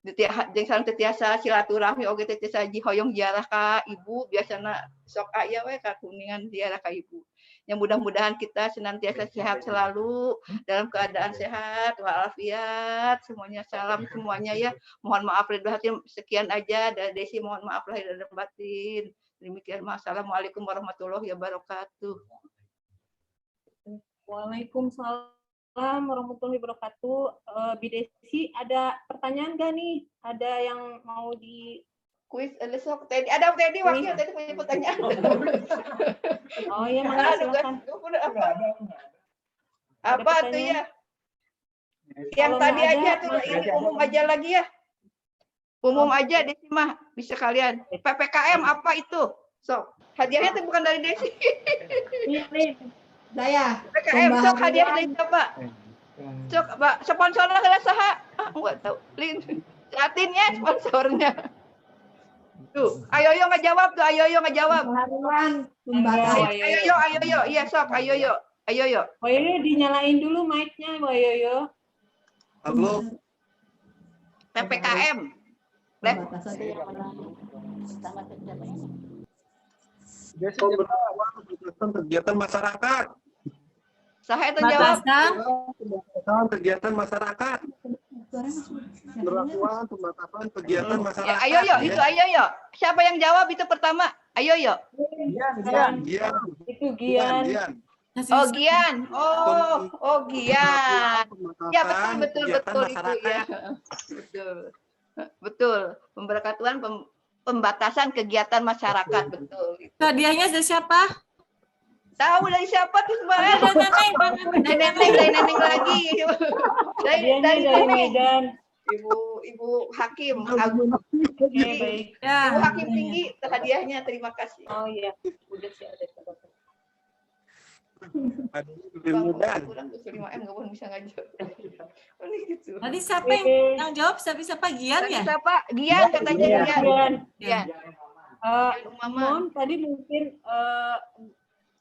Jeung sareng tetiasa silaturahmi oge tetiasa hoyong ziarah ka ibu, biasana sok aya we ka Kuningan ziarah ka ibu. Yang mudah-mudahan kita senantiasa sehat selalu, dalam keadaan sehat walafiat, semuanya salam semuanya ya. Mohon maaf lahir batin, sekian aja dari Desi, mohon maaf lahir batin. Demikian, assalamualaikum warahmatullahi wabarakatuh. Waalaikumsalam warahmatullahi wabarakatuh. Bu Desi, ada pertanyaan nggak nih? Ada yang mau di kuis besok Teddy ada Teddy wakil Teddy punya pertanyaan. Oh iya, silakan. Apa tuh ya? Yang tadi aja tuh ini umum aja lagi ya. Umum aja Desi mah bisa kalian. PPKM apa itu? Sok hadiahnya tuh bukan dari Desi. Saya. PPKM sok hadiah dari siapa? Sok sponsornya adalah saha? Enggak tahu. Lin. Latinnya sponsornya. Tuh, ayo ngejawab tuh, ayo ngejawab. Ayo, iya sok, ayo. Wayoyo dinyalain dulu mic-nya, Wayoyo. Halo. PPKM. Kegiatan masyarakat. Saya itu jawab. Kegiatan masyarakat. Pemberlakuan pembatasan kegiatan masyarakat. Ayo. Siapa yang jawab itu pertama? Ayo. Gian. Itu Gian. Oh, Gian. Oh, Gian. Ya, betul Ibu ya. Betul. Pembatasan kegiatan masyarakat, betul. Hadiahnya dari siapa? Tahu dari siapa tuh sebenarnya? Dari neneng lagi. Dari Medan. Ibu Hakim. Baik. Ibu Hakim tinggi hadiahnya, terima kasih. Oh iya, udah sih ada. Kurang 5M nggak boleh bisa ngajak. Gitu. Tadi siapa yang jawab? Siapa Gian ya? Siapa? Gian katanya Gian. Mohon tadi mungkin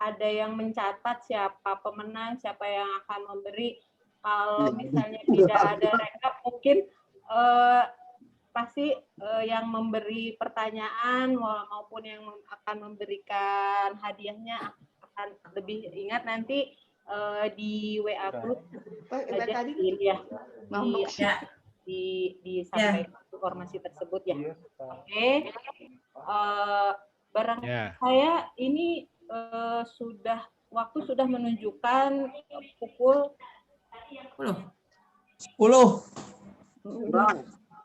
ada yang mencatat siapa pemenang, siapa yang akan memberi. Kalau misalnya tidak ada rekap, mungkin pasti yang memberi pertanyaan maupun yang akan memberikan hadiahnya akan lebih ingat nanti di WA group saja disampaikan informasi tersebut ya. Oke. Barang saya ini waktu sudah menunjukkan pukul 10.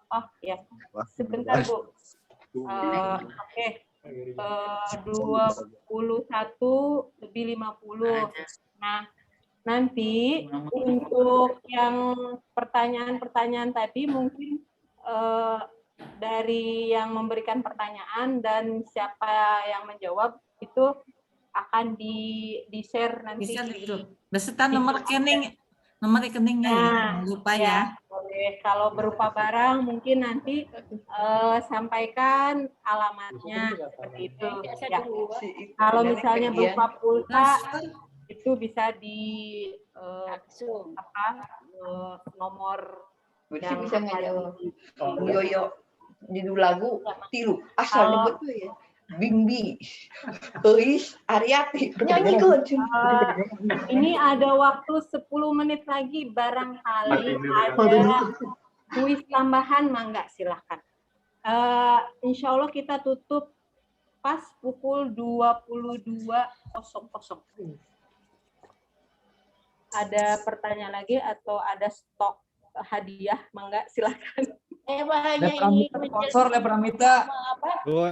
Oh ya, sebentar Bu. Oke. 21:50. Nah, nanti untuk yang pertanyaan-pertanyaan tadi mungkin dari yang memberikan pertanyaan dan siapa yang menjawab itu akan di-share nanti. Beserta nomor rekeningnya nah, lupa ya. Boleh. Kalau berupa barang mungkin nanti sampaikan alamatnya seperti itu. Ya. Kalau misalnya berupa pulsa itu bisa di nomor yang bisa ngajak Yoyo judul lagu tilu asal nyebut tuh ya. Bimbi, Eis, Ariati, nyanyi gue. Ini ada waktu 10 menit lagi, barangkali ada kuis tambahan, mangga silahkan. Insya Allah kita tutup pas pukul 22.00. Ada pertanyaan lagi atau ada stok hadiah? Mangga silakan. Hanya ini sponsor Le Pramita.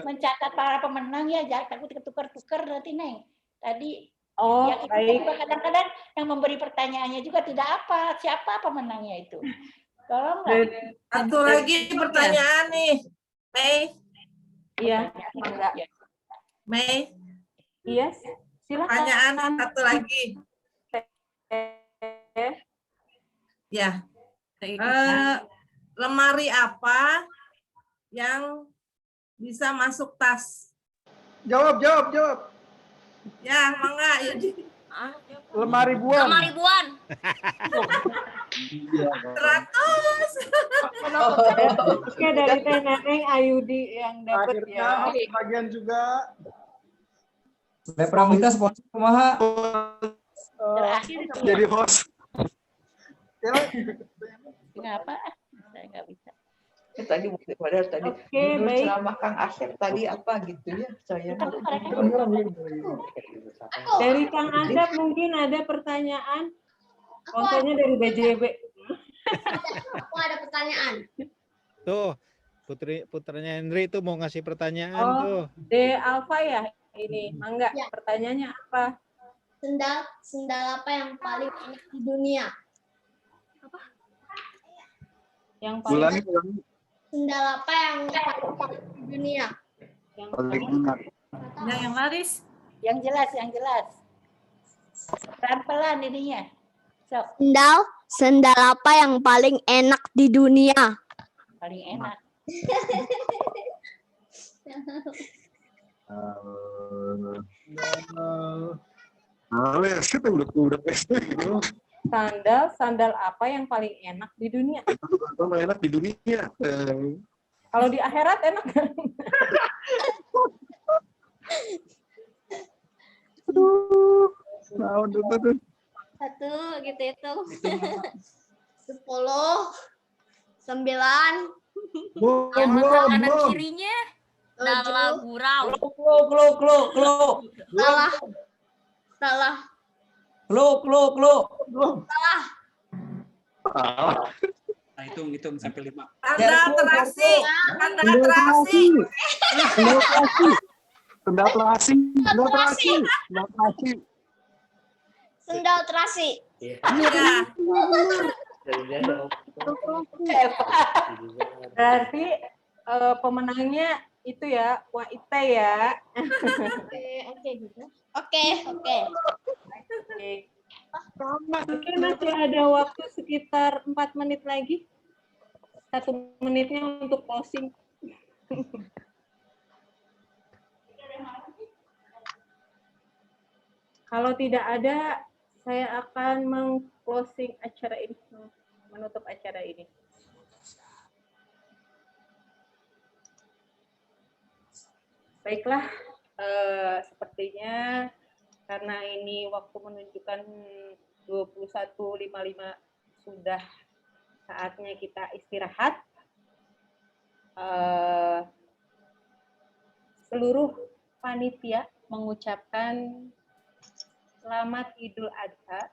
Mencatat para pemenang ya, jangan takut tukar-tukar nanti Neng. Tadi Oh, yang itu baik. juga kadang-kadang yang memberi pertanyaannya juga tidak apa siapa pemenangnya itu. Tolong Satu lagi pertanyaan nih, Mei. Iya, Mangga. Mei. Iya, silakan. Pertanyaan satu lagi. Ya. Lemari apa yang bisa masuk tas? Jawab. Ya, Mangga. Lemari buan. Lemari buan. 100. Oke, dari Teh Neneng Ayudi yang dapat ya. Akhirnya bagian juga. Le Pramita sponsor kumaha? Jadi host. Kenapa? Saya nggak bisa. Tadi padahal tadi judul baik. ceramah Kang Asep tadi apa gitu ya saya. Dari Kang Asep mungkin ada pertanyaan. Sponsornya dari BJB. Aku ada pertanyaan. Tuh, putranya Henry tuh mau ngasih pertanyaan tuh. D Alfa ya ini. Mangga, pertanyaannya apa? Sendal apa yang paling enak di dunia? Yang paling Sendal apa yang paling enak di dunia? Yang laris? Yang jelas. Pelan-pelan ininya. Sok. Sendal apa yang paling enak di dunia? Paling enak. Sandal apa yang paling enak di dunia? Enak di dunia. Kalau di akhirat enak kan? Satu gitu itu. 10, 9. Yang kanan kirinya adalah gurau. Salah. Nah, hitung sampai 5. Tanda terasi. Sendal terasi. Berarti pemenangnya itu ya, Wak Ite ya. Oke gitu. Oke. Oke, masih ada waktu sekitar 4 menit lagi. 1 menitnya untuk closing. Kalau tidak ada, saya akan meng-closing acara ini, menutup acara ini. Baiklah, sepertinya karena ini waktu menunjukkan 21.55 sudah saatnya kita istirahat. Seluruh panitia mengucapkan selamat Idul Adha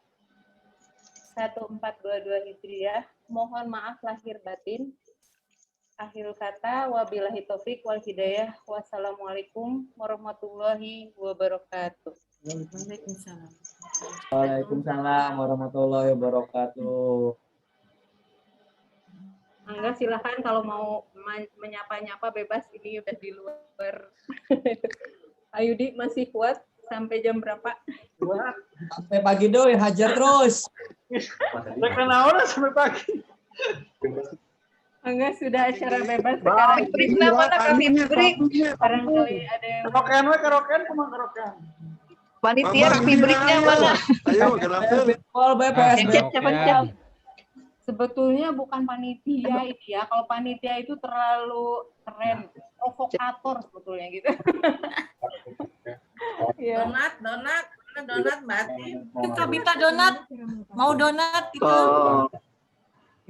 1422 Hijriah. Mohon maaf lahir batin. Akhir kata, wabillahi taufik wal hidayah. Wassalamualaikum warahmatullahi wabarakatuh. Waalaikumsalam warahmatullahi wabarakatuh. Angga silakan kalau mau menyapa-nyapa bebas, ini udah di luar. Ayudi masih kuat sampai jam berapa? Sampai pagi doi, hajar terus. Kenapa sampai pagi? Angga sudah acara bebas sekarang. Mana kami break? Barangkali ada yang Keroken, cuma keroken. Panitia rapi breaknya mana? Ayo, Siap. Sebetulnya bukan panitia ini ya. Kalau panitia itu terlalu keren, provokator sebetulnya gitu. Ya. Donat batin. Kita minta donat. Mau donat gitu.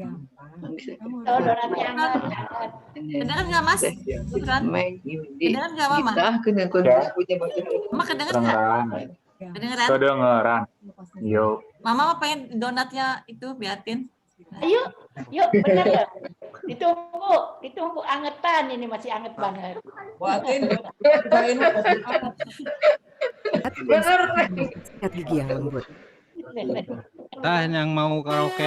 Oh, donatnya hangat. Kedengeran nggak Mas? Kedengeran nggak Mama? Mama kedengeran nggak? Kedengeran? Kedengeran. Yuk. Mama pengen donatnya itu Biatin. Ayo, yuk benar ya. Ditunggu angetan ini masih anget banget. Buatin. Sikat gigi yang lembut. Nah, yang mau karaoke